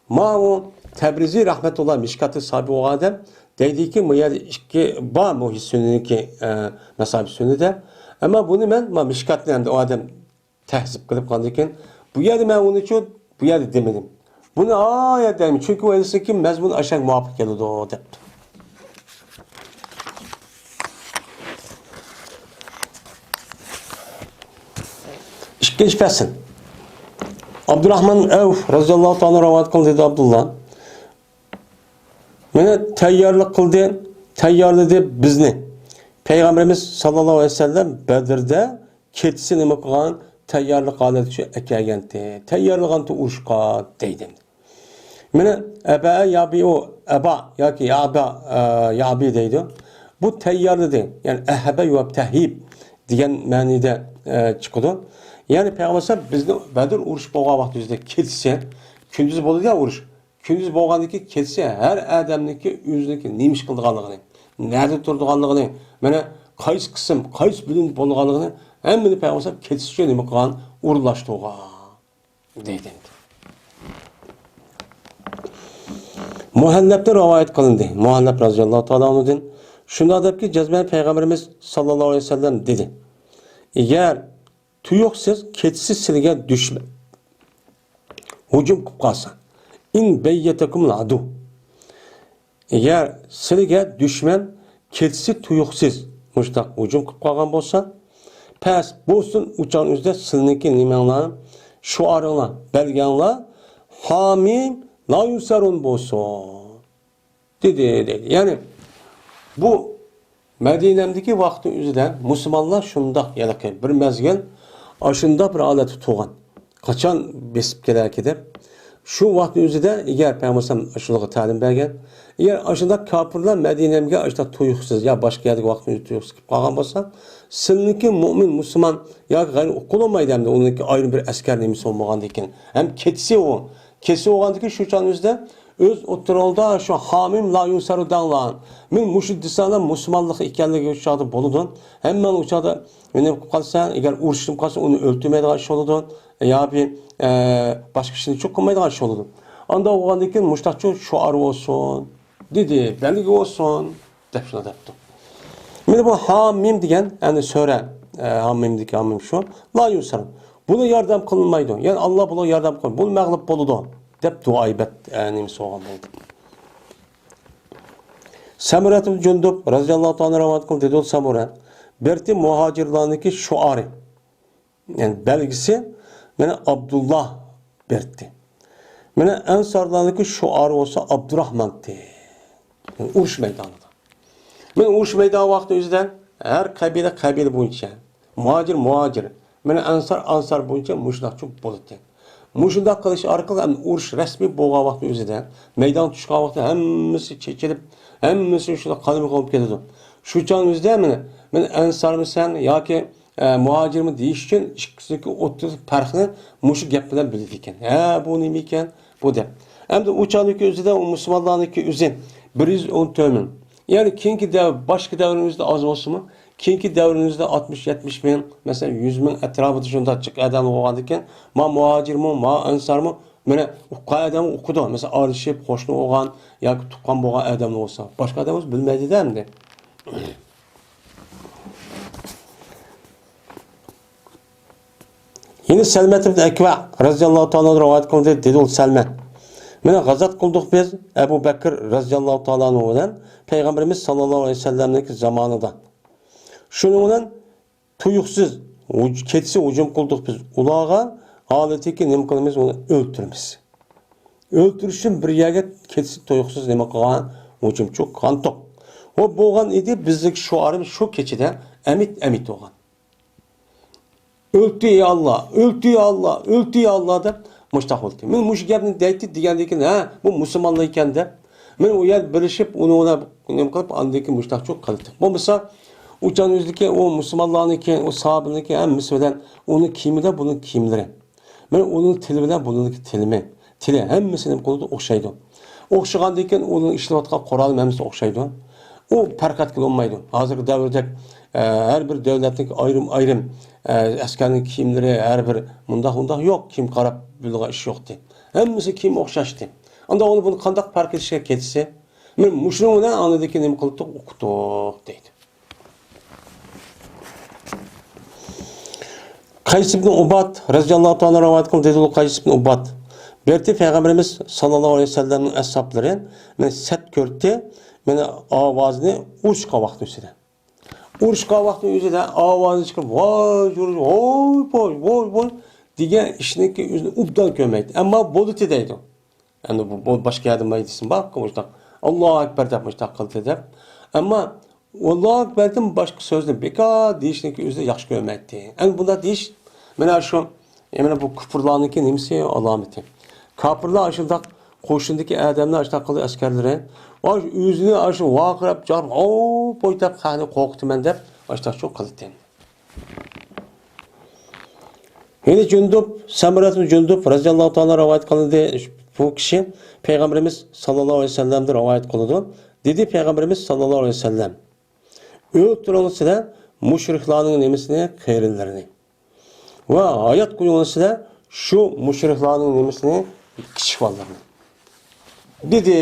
Ma o Tebrizi rahmetullah Mişkat-ı sahibi o adam deydi ki bu yer iki ba bu hissünün ki mesabı sünnede ama bunu ben Mişkat'la o adam tehzip kılıp kaldıkken bu yerde ben onun için bu yerde demedim. Bunu ayet dedim çünkü o elisi ki mezmun aşağı muvaffak geldi o adam. İkinci fasıl. Abdurrahman Evf radıyallahu ta'ala rivayet kıldı dedi Abdullah. Mene tayyorlik qildi, tayyorladi bizni. Peygamberimiz sallallohu alayhi vasallam Bedir'de ketisi nima qilgan, tayyorlik holati shu ekanganti. Tayyorlaganti urushqa deydi. Mene aba yabi o aba yoki yabi deydi. Bu tayyorladi. Yani ahaba va tahib degan ma'noda chiqadi. Yani Peygamber bizni Bedir urush bo'lgan vaqtimizda ketisi, kunduz bo'ldi ya urush. Gündüz bo'lgandiki ketsa har odamniki o'ziniki nima ish qilganligini, nerede turganligini, mana qaysi qism, qaysi bilim bo'lganligini hammani payg'ambar ketishi nima qilgan, urlashtirgan deydi. Muhallabda rivoyat qilindi. Muhallab roziyallohu taolo anhudan shunda debki jazman payg'ambarimiz sallallohu alayhi vasallam dedi. Agar tuyuqsiz ketisiz sizga dushman hujum qilib qolsa İn beyyetekum adu. Eğer sizga düşman ketisi tuyuqsiz muştaq hujum qilib qolgan bo'lsa, pas bo'lsin uchaningizda sizniki nimanglar, shuaringlar, belganglar hamim la yusarun bo'lsin. Dedi. Yani bu Medine'deki vaqti o'zida musulmonlar shundoq yalaqi bir mezgil ashunda bir holat tutgan. Qachon besib kelarki deb şu vaqt o'zida eğer Peygamber aşılığı ta'lim bergan, eğer aşında kafirlar Medine'mge aşında tuyuqsiz ya başka yerdeki vaqtni tuyuqsiz qilib qolgan bo'lsa, sizniki mu'min musulmon yoki g'ayri qolmaydi hamda uniki ayrı bir askar nemisi bo'lmagandan keyin ham ketsi o. Ketsi bo'lgandan keyin shu chog'ingizda o'z o'tirolda şu hamim la yusaru danglan. Men mushriddisana musulmonlik ekanligi shu chog'da bo'ladi. Hamma u chog'da nima qilib qolsa, agar urushib qolsa uni o'ltirmaydigan ish bo'ladi. Yoki başka kişinin çok kılmaydığı şey oldu. Anda oğlandaki muştakçı şuar olsun, dedi, belge olsun, dep şuna depti. Şimdi bu hamim diyen, yani söre, hamimdeki hamim şu, la yusarım. Bunu yardım kılınmaydı. Yani Allah bunu yardım kılın. Bunu mağlup boludu. Dep dua ibet, yani soğan oldu. Samurat'ın Cündub, razıyallahu ta'ala rivayet kıldı, dedi o Samurat. Berti muhacirlarındaki şuarı, yani belgisi, Mene Abdullah berdi. Mene Ensarlarındaki şuarı olsa Abdurrahman'dı. Yani uruş meydanında. Mene uruş meydanı vakti yüzden her kabile boyunca. Muhacir. Mene Ensar boyunca muşnakçı boludu. Muşnak kılışı arkalı uruş resmi boğa vakti yüzden. Meydan tuşka vakti hemmisi çekilip, hemmisi şurada kanımı kalıp geliyordu. Şu can yüzden mene Ensar mı sen ya ki muhacirmi deyish uchun ikkisiki o'ttiz farqni mushu gap bilan bildi ekan. Ha, bu nima ekan? Bu deb. Endi o'chaniki o'zida u musulmonlarniki o'zi 110 ming. Ya'ni keyingi davr, boshqa davrimizda oz bo'lsa-mu, keyingi davrimizda 60-70 ming, masalan 100 ming atrofida shunda chiq odam bo'lgan ekan. Ma muhacirmi, ma ansarmi, mana u odam o'qidi. Masalan, olishib, qo'shni bo'lgan yoki tuqqan bo'lgan odam bo'lsa, boshqa odam o'zi bilmaydi-da endi. Yine Selmet ibn Ekva razıyallahu ta'ala rivayet kıldı dedi ol Selmet. Mene gazat kıldık biz Ebu Bekir razıyallahu ta'ala anhu'dan Peygamberimiz sallallahu aleyhi ve sellem'deki zamanında. Şununla tuyuksuz ketisi hücum kıldık biz ulağa haletiki nima qilamiz onu öldürürüz. Öldürüşün bir yerge ketisi tuyuksuz nima qilgan hücumçu kan tok. O bo'lgan edi bizlik şuarımız şu keçide emit olgan. Öldü ya Allah, öldü ya Allah, öldü ya Allah deb muştaq oldu. Men mush gapni deydi degandan ha bu musulmonlar ekan deb men u yer bilishib uni nima qilib andiki muştaq çok qildi. Bo'lmasa uchan o'zliki o musulmonlarniki, o sahabiniki hammasi bilan uni kiyimida bunun kiyimlari. Men uning tili bilan buningki tili hammasi nima qildi o'xshaydi. O'xshagandan keyin uning ishlayotgan qurol hammasi o'xshaydi. O farqat qilolmaydi. Hozirgi davrda her bir devletlik ayrım askerlik kiyimleri her bir mundaq yok kim qarab bildiği iş yoktu. Hemmisi kim o'xshashdi. Anda onu bunu qandaq fark etishga ketsa, men mushuni bilan anadagi nima qildik, o'qidik deydi. Qays ibn Ubad radhiyallohu ta'ala rivoyat qildi, dedi Qays ibn Ubad. Berti Peygamberimiz sallallohu alayhi vasallamning ashablari men sat ko'rdi, meni ovozini urushqa vaqt o'sida. Urushqa vaqt o'zida ovozni chiqib, voy, voy, voy degan ishniki o'zini ubdan ko'maydi. Ammo bo'ldi deydi. Endi bu boshqa yadimlaydisin, bak, qo'shtoq. Allohu akbar deb qo'shtoq qildi deb. Ammo Allohu akbardan boshqa so'zni bekor deyishniki o'zida yaxshi ko'rmaydi. Endi bunda deyish mana shu, mana bu kufrlarniki nimasi alomati. Kafirlar ashundaq qo'shindagi odamlar ashundaq qildi askarlari, o'zini ashu vaqirab jar, bo'ytab qani qo'rqitaman deb ashundaq shu qildi. Yine Cundub, Samratun Cundub radhiyallohu ta'ala rivoyat qildi. Bu kishi Peygamberimiz sallallohu alayhi vasallamdan rivoyat qildi. Dedi Peygamberimiz sallallohu alayhi vasallam: "O'tiringizda mushriklarning nemisini, qeyrinlarini va hayot qo'yingizda shu mushriklarning nemisini, kichiklarni." Dedi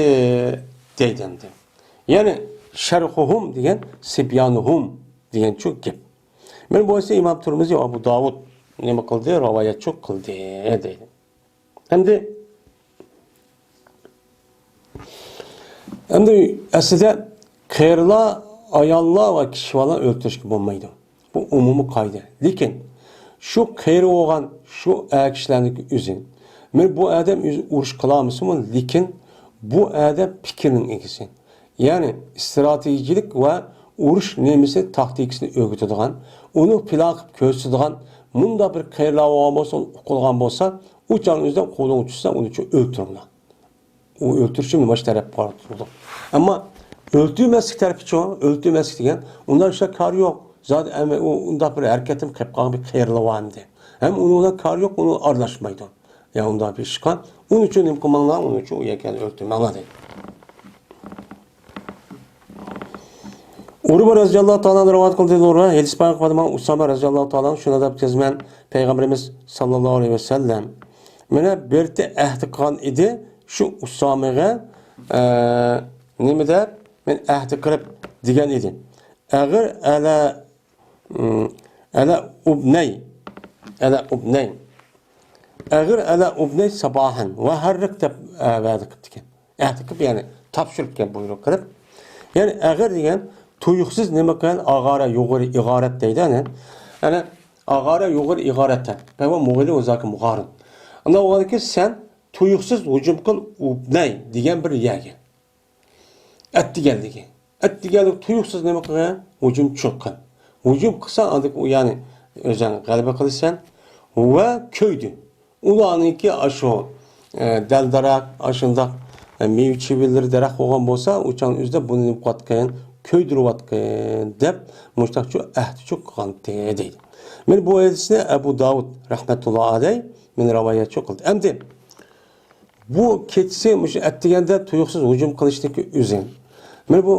deydi. Yani şerhuhum degan sibyanuhum degan çok gap. Men bu ise İmam Tirmizi Abu Davud nima qildi, rivoyat çok qildi deydi. Endi aslida qeyrilar, ayollar va kishilarni o'ltirishga bo'lmaydi. Bu umumiy qoida. Lekin shu qeyri bo'lgan shu kishilarning o'zi, men bu odam o'zi urush qilamizmi, lekin bu odam fikrining egasi. Ya'ni stratejilik va urush nemisi taktikasini o'rgatadigan, uni plan qilib ko'rsatadigan munda bir qeyrilar bo'lsa, qilgan bo'lsa, u joningizdan qo'lini tushsa, uni o'ltiringlar. O öldürüşüm baş taraf parlatıldı. Ama öldürmezlik tarafı çoğu, öldürmezlik diyen, ondan işte kar yok. Zaten onda bir hareketim kepkan bir hayırlı vardı. Hem ondan kar yok, onu arlaşmaydı. Ya onda bir çıkan. Onun için imkanlar, onun için uyarken öldürmeler değil. Urba radhiyallohu ta'ala rivoyat qildi dedi. Hadisdan qadima Usama radhiyallohu ta'ala shuna deb tezmen Peygamberimiz sallallohu alayhi vasallam meni berti ahd qilgan edi. Şu Usama'ya nima deb men ahd qilib degan edim. Agar ala ubnay agar ala ubnay sabahan va harrik deb va'da qilgan. Ahd qilib yani topshiribgan buyruq qilib. Yani agar degan tuyuqsiz nima qilgan ag'ara yuqori ig'orat deydi ana. Ana ag'ara yuqori ig'oratdan. Bu mu'g'ili o'zaki mu'g'arin. Unda o'g'adiki sen tuyuqsiz hücum qil ubnay degan bir yagi. Atdiganligi. Atdiganlik tuyuqsiz nima qilgan? Hücum chiqqan. Hücum qilsa, adik u ya'ni o'zing g'alaba qilsan va ko'yding. Ularniki ashu daldarak, ashundaq mevchivilar daraxt bo'lgan bo'lsa, o'chan o'zida buni nima qilgan, ko'ydirayotgan deb mushtaqchu ahd qilgan deydi. Men bu hadisni Abu Davud rahmatullohi alayh men rivoyat qildi. Endi bu keçisi etdiganda tuyuqsiz hücum qilishniki o'zi. Men bu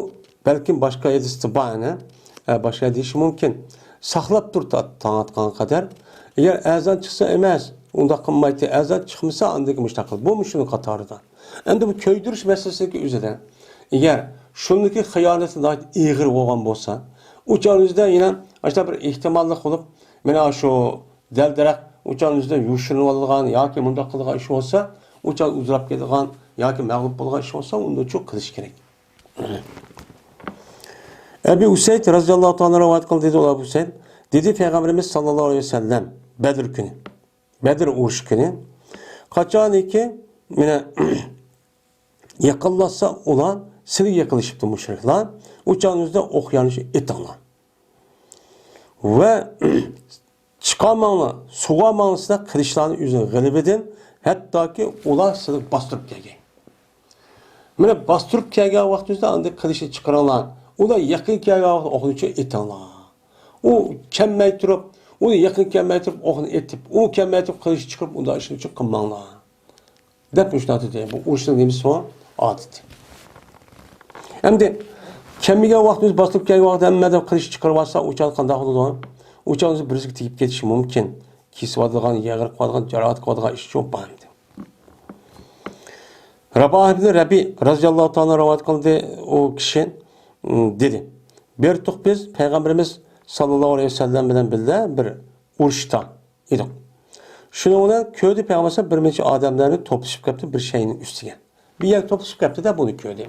balkim boshqa hadisda ba'na boshqa deyish mumkin. Saqlab turdi tong'atgan qadar. Agar azon chiqsa emas, unda qilmaydi. Azon chiqmasa, andagi mushtaqil. Bu shuni qatoridan. Endi bu ko'ydirish masalasiki o'zidan. Agar shuniki xiyonati ig'ir bo'lgan bo'lsa, o'chanizda yana ashta bir ehtimolli qilib, mana shu daldaraq o'chanizda yushirinib olgan yoki bunda qilgan ish bo'lsa, uçak uzrab ketgan yoki mag'lub bo'lgan ish bo'lsa, unda çok qilish kerak. Ebu Usayd radhiyallohu ta'ala rivoyat qildi dedi Ebu Usayd. Dedi Peygamberimiz sallallohu alayhi vasallam Bedir kuni. Bedir urush kuni. Qachoniki meni yaqinlashsa ular sizga yaqinlashibdi mushriklar. Uçağınızda o'q yonishi etinglar. Va chiqamanglar, sug'amanglar qilishlarni o'zini g'alabedin. Hattoki ular sizni bostirib kelgan. Mana bostirib kelgan vaqtingizda anda qilishni chiqaringlar. Ular yaqin kelgan vaqt o'quvchi etinglar. U kelmay turib, uni yaqin kelmay turib o'qni etib, u kelmay turib qilishni chiqarib unda ishni qilmanglar. Deb shunday deydi. Bu urushning nimasi bor? Odat. Endi kelmagan vaqtingiz bostirib kelgan vaqtda hamma deb qilishni chiqarib olsa, uçan qanday bo'ladi? Uçağınızı birisi tegib ketishi mumkin. Kesib oladigan, yag'irib qoladigan, jarohat qiladigan ish yo'q bandi. Rabah ibn Rabi radıyallahu ta'ala rivayet kıldı o kişi dedi. Bir tuk biz Peygamberimiz sallallahu aleyhi ve sellem bilen birde bir uruşta idik. Şunu bilen köyde Peygamberimiz bir neçe adamlarını toplaşıp kaptı bir şeyin üstüne. Bir yer toplaşıp kaptı da bunu köyde.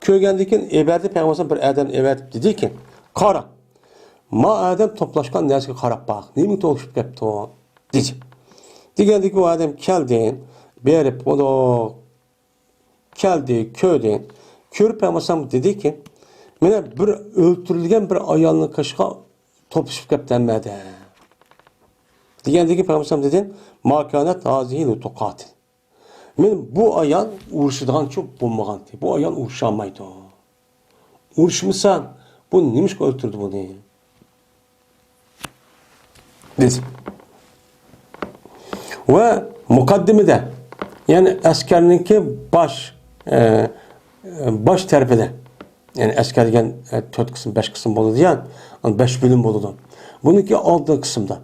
Köygəndikən everdi Peygamberimiz bir adam everdi dedi ki, "Qara. Ma adam toplaşkan nəsə qarab bax. Nimi toplaşıb kaptı o?" dedi. Digəndi ki o adam gəldi, berib o geldi köyden. Körüp Peygamberimiz dedi ki, "Mene bir öldürülgen bir ayalını kaşığa topuşup kaptanmadı." Digəndi ki Peygamberimiz dedi, "Ma kanat hazihi tuqatil." Men bu ayal uğraşıdığan çok bulmağan. Bu ayal uğraşamaydı. Uğraşmışsan bu neymiş öldürdü bunu? Dedi. Ve mukaddimede yani askerninki baş tarafıda yani asker degan 4 kısım 5 kısım bo'ladi ya 5 bölüm bo'ladi. Buniki aldığı kısımda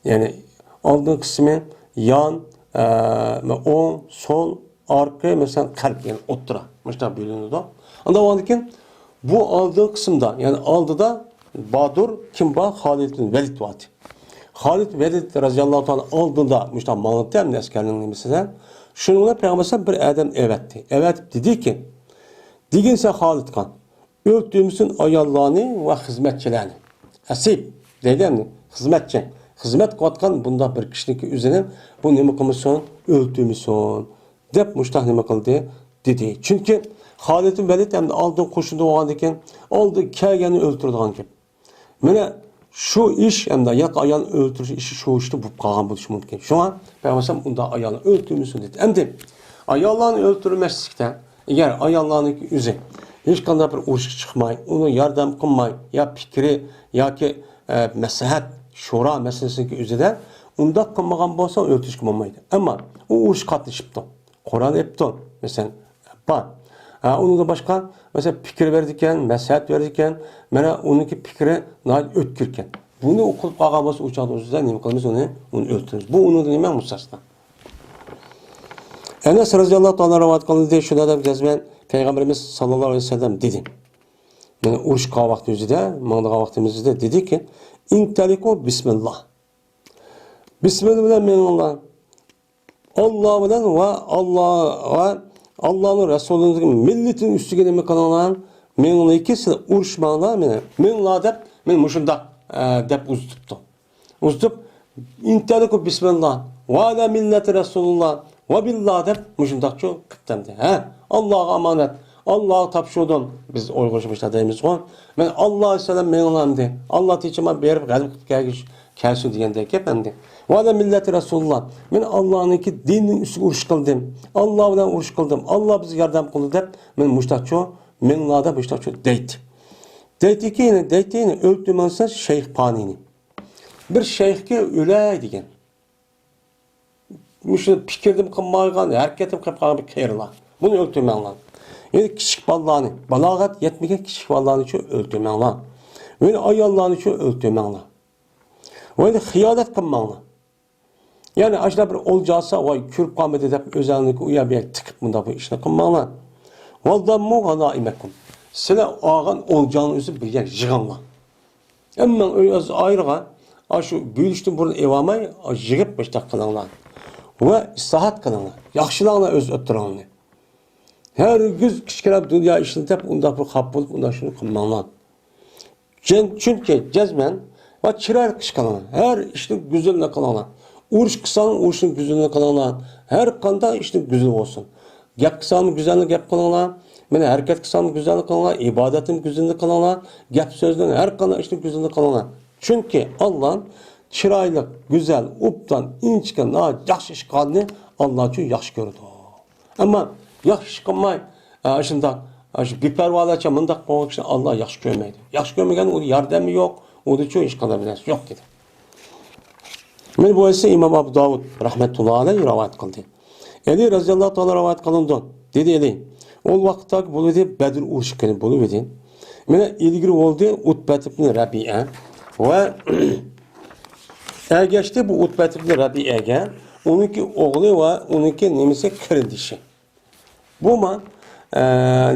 yani aldığı kısmı yan on sol arka mesela kalp yani otura mesela bölünüyor. Anda o andakin bu aldığı kısımda yani aldı da Badur kimba Halid bin Velid vati. Halid Velid radıyallahu ta'ala aldığında mesela manıtı hem de askerinin mesela şununla Peygamberimiz bir adam evetti. Evet dedi ki diginse Halid kan öldüğümüzün ayarlarını ve hizmetçilerini asip dedi mi hizmetçi hizmet katkan bunda bir kişilik üzerine bu neme kılmışsın öldüğümüzün dep muştah neme kıldı dedi. Çünkü Halid'in Velid hem de aldığın koşunda o andaki aldı kelgeni öldürdüğün gibi. Mene şu iş hem de yak ayağını öldürücü işi şu işte bu kalan buluşu mümkün. Şu an Peygamberimiz bunda ayağını öldürmüşsün dedi. Hem de ayağlarını öldürmezlikten eğer ayağlarını yüze hiç kadar bir uğraş çıkmay, onu yardım kılmay ya fikri ya ki mesahat, şura meselesindeki üzerinde onda kılmagan bolsa öldürüş kılmamaydı. Ama o uğraş katlaşıptı. Kur'an yaptı. Mesela bak. Onu da başka mesela fikir verdikken, mesahat verdikken, mana onunki fikri nayet ötkürken. Bunu okup ağabeysi uçağı üzerinde neyim kılımız onu öldürürüz. Bu onu da neyim musasla. Enes radıyallahu anh'a rivayet kılındı diye şuna da cezmen Peygamberimiz sallallahu aleyhi ve sellem dedi. Yani uruş kağı vaktimizde, mağdağı vaktimizde dedi ki İnteliku bismillah. Bismillah menullah. Allah bilen ve Allah'ın Resulü'nün milletin üstüge demek kalan menullah ikisi uruşmağla menullah dep men muşunda dep uzduptu. Uzdup İnteliku bismillah ve ala milleti Resulullah ve billah dep muşundakçı kıptemdi. Allah'a emanet. Allah'a tapşırdın. Biz oygulaşmışlar deyimiz o. Men Allah'a selam menullah de. Allah teçime berip galip kelsin diyende kependi. Ve ala milleti Resulullah. Men Allah'ınki dinin üstüne uruş kıldım. Allah bilen uruş kıldım. Allah bizi yardım kıldı dep men muştakçı menullah da muştakçı deyt. Deyt ki yine öldürmezsen şeyh panini. Bir şeyh ki öyle diyen. Müşü pikirdim kılmaygan, hareketim kılmaygan bir kayırla. Bunu öldürmen lan. Yani küçük ballarını, balagat yetmeyken küçük ballarını için öldürmen lan. Yani ayallarını için öldürmen lan. Yani hıyanet kılman lan. Yani aşağı bir olacaksa vay kürp kâmet edip özellik uyabiyak tıkıp bunda bu işine kılman lan. Valdammu gana imekum. Sile ağan olacağını özü bir yer jığan lan. Hemen öyle ayrığa, şu büyülüştün burada evamay, jığıp başta kılan lan. Ve istihat kılınlar. Yaxşılığına öz öttüranlar. Her güz kişiler dünya işini tep onda bir kap bulup onda şunu kılmanlar. Çünkü cezmen ve çirer kışkalanlar. Her işin güzelliğine kalanlar. Uğruş kısanın uğruşun güzelliğine kalanlar. Her kanda işin güzel olsun. Gep kısanın güzelliğine gep kalanlar. Mene hareket kısanın güzelliğine kalanlar. İbadetin güzelliğine kalanlar. Gep sözlerin her kanda işin güzelliğine kalanlar. Çünkü Allah'ın çıraylık, güzel, uptan, inçken, yaxşı iş qadını Allah için yaxşı gördü. Ama yaxşı iş qılmay, aşında, bipervalarca mındaq qoğuk için Allah yaxşı görmeydi. Yaxşı görmegen o yardımı yok, o da çok iş qalabilmesi yok dedi. Men bu ise İmam Abu Davud rahmetullahi aleyhi rivayet kıldı. Ali radıyallahu ta'ala rivayet kılındı. Dedi Ali, ol vaxtda bu dedi Bedir uruşkeni bulu dedi. Mene ilgili oldu Utbet ibn Rabi'a ve geçti bu Utbet ibn Rabi'a'ga onunki oğlu ve onunki nemisi kardeşi. Bu man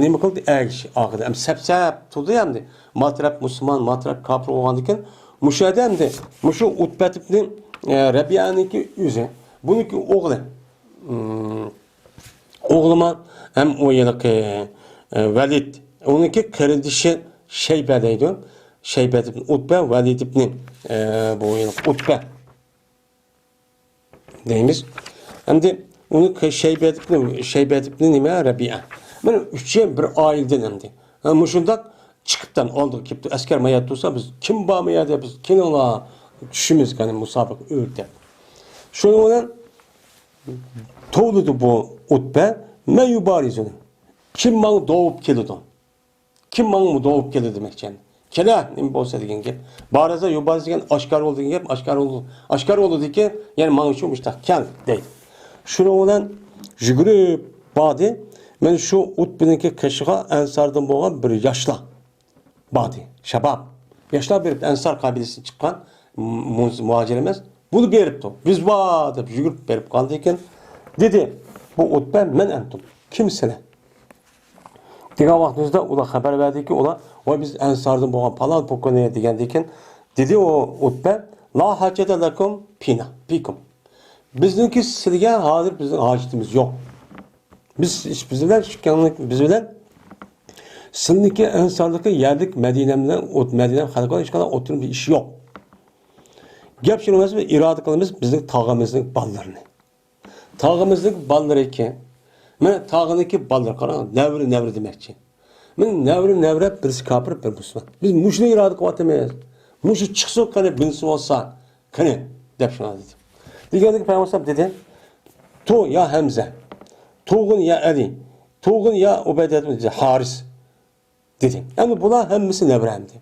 nima qildi? Agish og'idi. Ham sap-sap turdi hamdi. Matrab musulmon, matrab kofir bo'lgandikan, mushada hamdi. Mushu Utbatibning Rabiyaniki o'zi, buniki o'g'li. O'g'lima ham o yiliqi Valid, uniki qarindishi Shayba deydi. Shayba ibn Utba, Valid ibn bu yiliq Utba deymiz. Hamdi uni Shayba ibn nima Rabi'a. Mana üçe bir oildan hamdi. Mushundoq chiqibdan oldi kelibdi. Askar mayat tursa biz kim bormayadi, biz kelinglar tushimiz qani musobaqa o'rta. Shuning bilan to'ldi bu Utba men yuborizuni. Kim menga doğup keladi? Kim menga doğup keladi demakchi. Kela nima bo'lsa degan gap. Baraza yuboriz degan oshkor bo'ldi degan gap, oshkor oldu. Oshkor bo'ldiki, ya'ni men uchun mushtaq kel deydi. Shuning bilan yugurib bordi. Men shu Utbiniki qishig'a Ansardan bo'lgan bir yoshlar bordi. Shabab. Yoshlar berib Ansar qabilasidan chiqqan muhojir emas. Bunu beribdi. Biz bor deb yugurib berib qoldi ekan. Dedi, bu Utba men antum. Kimsizlar? Degan vaqtimizda ular xabar berdiki, ular "Voy biz Ansardan bo'lgan palon pokoni" degan ekan. Dedi o Utba, "La hajata lakum pina, pikum." Bizniki sizga hozir bizning hojatimiz yo'q. Biz biz bilan sizniki Ansarlikka yerlik Madina bilan Madina xalqiga hech qanday o'tirib bir ish yo'q. Gap shuni emas, iroda qilamiz bizning tog'amizning ballarini. Tog'amizning ballari ekan. Mana tog'iniki ballar qarang, navri demakchi. Men navri birisi kofir, bir musulmon. Biz mushni iroda qilyapmiz. Mushi chiqsa qani binsi bo'lsa, qani deb shuni dedi. Degandik Payg'ambar dedi, "To ya Hamza, to'g'in ya Ali, to'g'in ya Ubayda ibn Haris." dedi. Endi bular hammasi navramdi.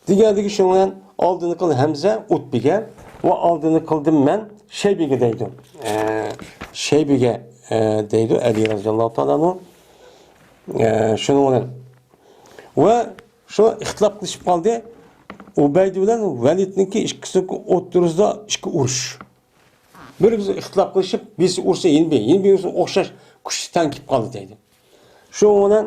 Degandik shundan oldini qildi Hamza Utbiga va oldini qildim men Shaybiga deydi. Shaybiga deydi Ali radhiyallohu ta'ala anhu. Şunu bilan va shu ixtilof qilishib qoldi. Ubayd bilan Validniki ikkisi o'rtasida ikki urush. Bir-birisi ixtilof qilishib, birisi ursa yenbey o'xshash kuchli tankib qoldi deydi. Shu bilan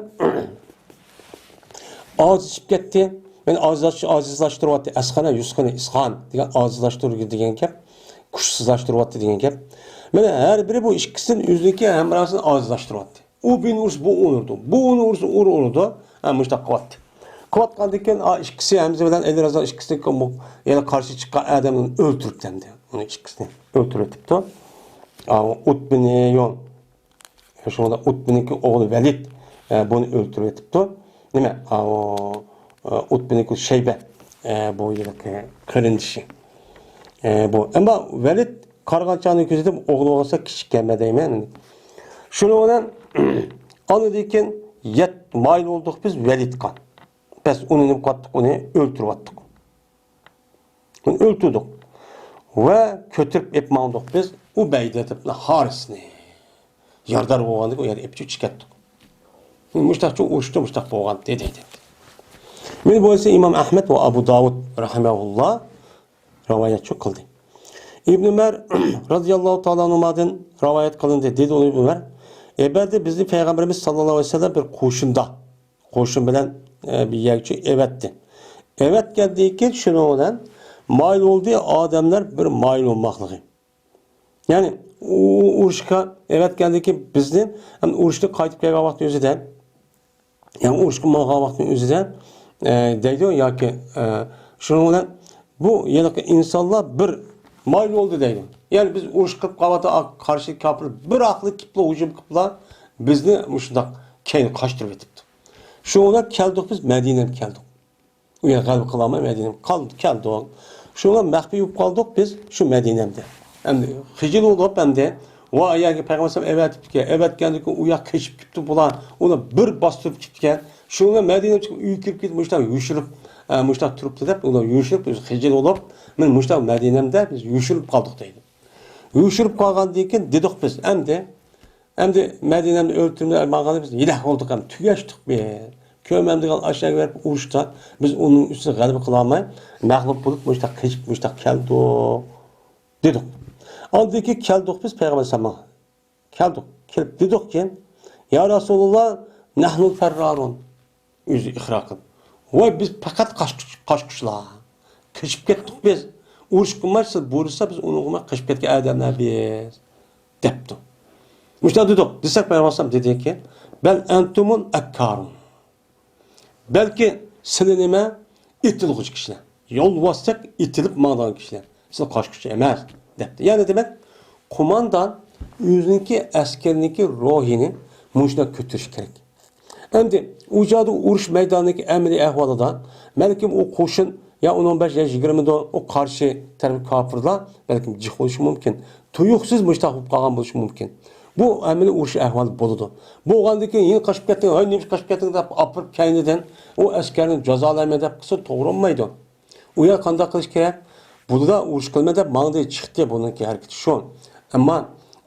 ozishib ketdi. Men ozizlashtiryapti. Asxana, Yusxana, Isxon degan ozizlashtiruvchi degan gap, kuchsizlashtiryapti degan gap. Mana her biri bu ikkisinin yüzdeki hemrasını azlaştırıyordu. O bin urs bu olurdu. Bu urs olurdu. Hem işte kıvat. Kıvat kaldıkken ikkisi Hamza bilen Ali Razan ikkisini yani karşı çıkan adamın öldürüp demdi. Onu ikkisini öldürüp de. Utbini yon. Şurada Utbiniki oğlu Velid bunu öldürüp de. Nime? Utbiniki Şeybe bu yılki kırındışı. Bu. Ama Velid Kargançanı gözüdüm oğlu olsa küçük gelme deymen. Şunu olan anladıyken yet mayıl olduk biz Velid kan. Biz onu kattık, onu öldürüp attık. Onu öldürdük. Ve kötürüp etmandık biz Ubeyde etip Haris'ni. Yardar boğandık, o yer epçi çıkarttık. Müştak çok uçtu, müştak boğan dedi. Men bu ise İmam Ahmet ve Abu Davud rahimahullah rivayet çok kıldı. İbn Ömer radıyallahu ta'ala anhu'dan rivayet kılındı dedi onu İbn Ömer. Ebedi bizni Peygamberimiz sallallahu aleyhi ve sellem bir koşun bilen bir yerçi evetti. Evet geldiği şunu olan mail olduğu adamlar bir mail olmaklığı. Yani uruşka evet geldiği bizni hem uruşta kayıtıp geldiği vakti özüden yani uruşka mağa vakti özüden deydi o ya ki şunu olan bu yılki insanlar bir mail oldu deydi. Yani biz uruş kılıp kavata karşı kapır bir aklı kipla hücum kıpla bizni muşundak keyin kaçtırıp etipti. Şu ona keldik biz Medine'ye keldik. O yer kalbi kılamay Medine'ye keldik. Şu ona mehbi yup kaldık biz şu Medine'de. Hem de hicil olup hem de o ayağı Peygamber evet geldik uyak keşip gitti bulan ona bir bastırıp gitken şu ona Medine'ye çıkıp uyukirip gidip muştak yuşurup muştak turuptu dep ona yuşurup biz hicil olup men muştak Medine'de biz yuşurup kaldık deydi. Yuşurup kalgan deyken dedik biz hem de Medine'de öldürümde mağanı biz ilah olduk hem tügeçtik be. Köymemde kal aşağı verip uçta biz onun üstüne galiba kılamay mağlup bulup muştak keşip muştak keldi dedik. Andaki keldik biz Peygamber sallallahu keldik. Kelip dedik ki Ya Resulullah, nahnul ferrarun. Yüzü ihra qilib. Voy biz faqat qochquchlar. Qochib ketdik biz. Urush qilmasa, bo'lsa biz uni qilmay qochib ketgan odamlar biz. Debdi. Muşta dedik. Desek Peygamber dedi ki, bel entumun ekkarun. Belki sizin nime itilgıç kişiler. Yol vasıtak itilip mağdan kişiler. Siz qochquchi emas debdi. Yani demek kumandan o'zininki askeriniki ruhini muşuna kötürüş gerek. Endi ucada urush maydonidagi amaliy ahvolida balkim u qo'shin ya 15 ya 20 da o qarshi taraf kofirlar balkim jih bo'lishi mumkin. Tuyuqsiz mushtaqib qolgan bo'lishi mumkin. Bu amaliy urush ahvoli bo'ladi. Bo'lgandan keyin yeni qochib ketding, "Hoy, nima qochib ketding?" deb opirib kaynidan o askarni jazolayman deb qilsa to'g'ri bo'lmaydi. U yer qanday qilish kerak? Burada urush qilma deb mangda chiqdi buniki harakati shu. Ammo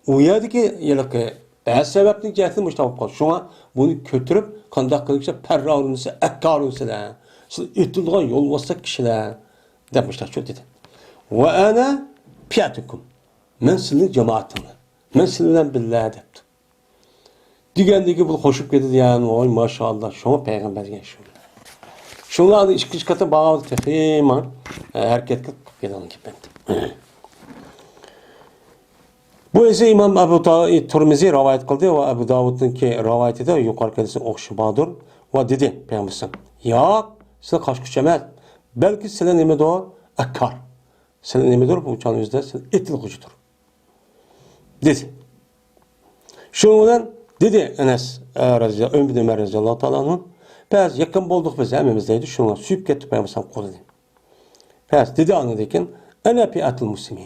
u yerdagi yiliqi bazı sebepli cihetli müştabık qoldi. Şuna bunu kötürüp qanday qilishsa parravunsa, akkarunsalar. Siz itilgan yo'l bossak kishilar demişler şu dedi. Ve ana piyatukum. Men sizning jamoatimman. Men sizlar bilan billah debdi. Degandagi bu qo'shib ketdi yani, oy maşallah, şuna payg'ambarga shu. Şunlarni ikkinchi qata bag'od texman harakatga qilib ketdi. Bu ise İmam Ebu Turmizi rivayet kıldı ve Ebu Davud'un ki rivayeti de yukarı kendisi okşubadır ve dedi Peygamber ya size qochquchi emas, belki sizlar nima do akkar. Sizlar nima do bu uçağın yüzde itilg'uchidir. Dedi. Şundan dedi Enes radıyallahu ta'ala anhu, biz yakın bulduk biz hemimizdeydi. Şuna süyüp gitti Peygamber qo'lidan. Biz dedi anladıkken ana fi'atul muslimin.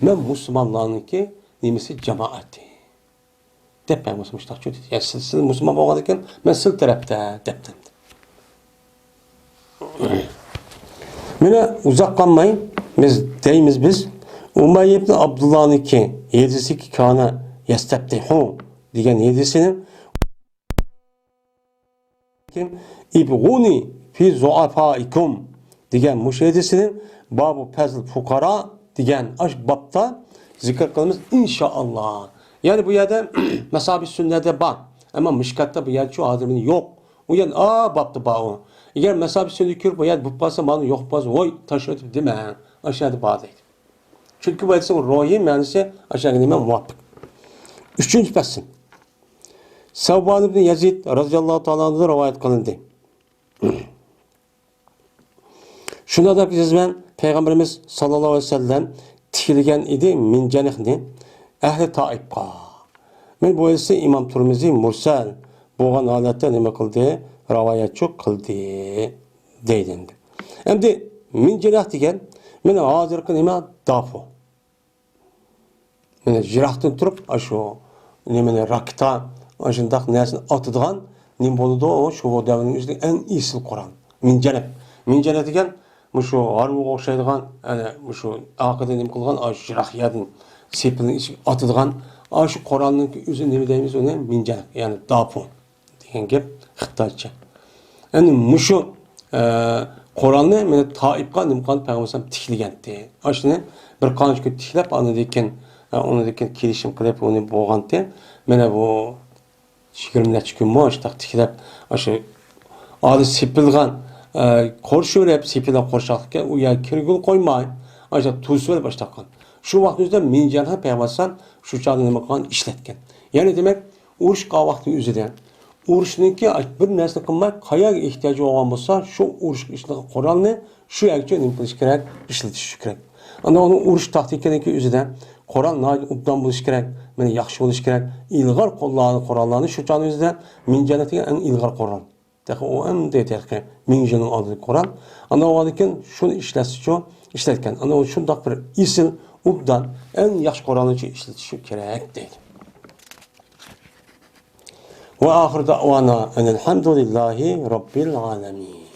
Men Müslümanlarınki nimisi cemaati. Dep ben Müslüman dedi. Ya siz Müslüman bo'lgandan men sil tarafda debdim. Mene uzak qalmay biz deymiz biz Umay ibn Abdullah'niki yedisi ki kana yastabtihu degan yedisini kim ibguni fi zuafaikum degan mush yedisini babu fazl fuqara degan aş babda zikr qilamiz inşallah. Yani bu yerde mesabi sünnete bak. Ama mişkatta bu yer şu adımın yok. O yer babda bak o. Eğer mesabi sünnet kür bu yer bu pası bana yok pası oy taşıtıp değil mi? Aşağıda bağdaydı. Çünkü bu edisi o ruhi mühendisi aşağıda değil mi? Muvaffak. Üçüncü pesin. Savban ibn Yazid radıyallahu ta'ala'da rivayet kılındı. Şuna da biz ben Peygamberimiz sallallahu aleyhi ve sellem tikilgen idi min canihni ehli taibqa. Men bu ise İmam Turmizi mursal boğan alette nime kıldı? Rivayetçi kıldı deydi. Hem de min canih degen men hazırkı nime dafu. Men jirahtan turup aşo nime rakta aşındak nesini atıdığan nim boludu o şu devrin üstü en iyisi Kur'an. Min canih. Min canih degen Muşu arvuğa oxşaydigan, yani muşu aqida nim qilgan, jirahiyadın sepilin atıdığan, şu Kur'an'ın üzü nemi deyimiz onu mincan, yani dapu degan gap Xitoycha. Yani muşu Kur'an'ı meni taibqa nim qilgan Peygamber tikligandi. Ashuni bir qancha kun tiklab, onu degan kelishim qilib uni bo'lgandi. Mana bu 20 necha kun mo'shtaq tiklab, shu adi sepilgan Korşuyor sepilden korşaklıkken uya kirgül koymay. Ancak tuzsuz başlakan. Şu vaktimizde mincanha peygambersan şu çağda bakan işletken. Yani demek uruş vakti üzerinden uruşnunki bir nesne kılmak kaya ihtiyacı olan olsa şu uruş işine Kur'an'ı şu yakça nimpliş gerek işletiş gerek. Ama onun uruş taktikindeki üzerinden Kur'an'la ubdan buluş gerek, yani yaxşı buluş gerek. İlgar Kur'an'larını şu çağda üzerinden mincanetine en ilgar Kur'an. O en detaylı mincanın adı Kur'an. Ana o adeken şunu işletken. Ana o şundak bir isim ubdan en yaxşı Kur'an'ı işletişi gerek değil. Ve ahir da'vana enelhamdülillahi rabbil alemin.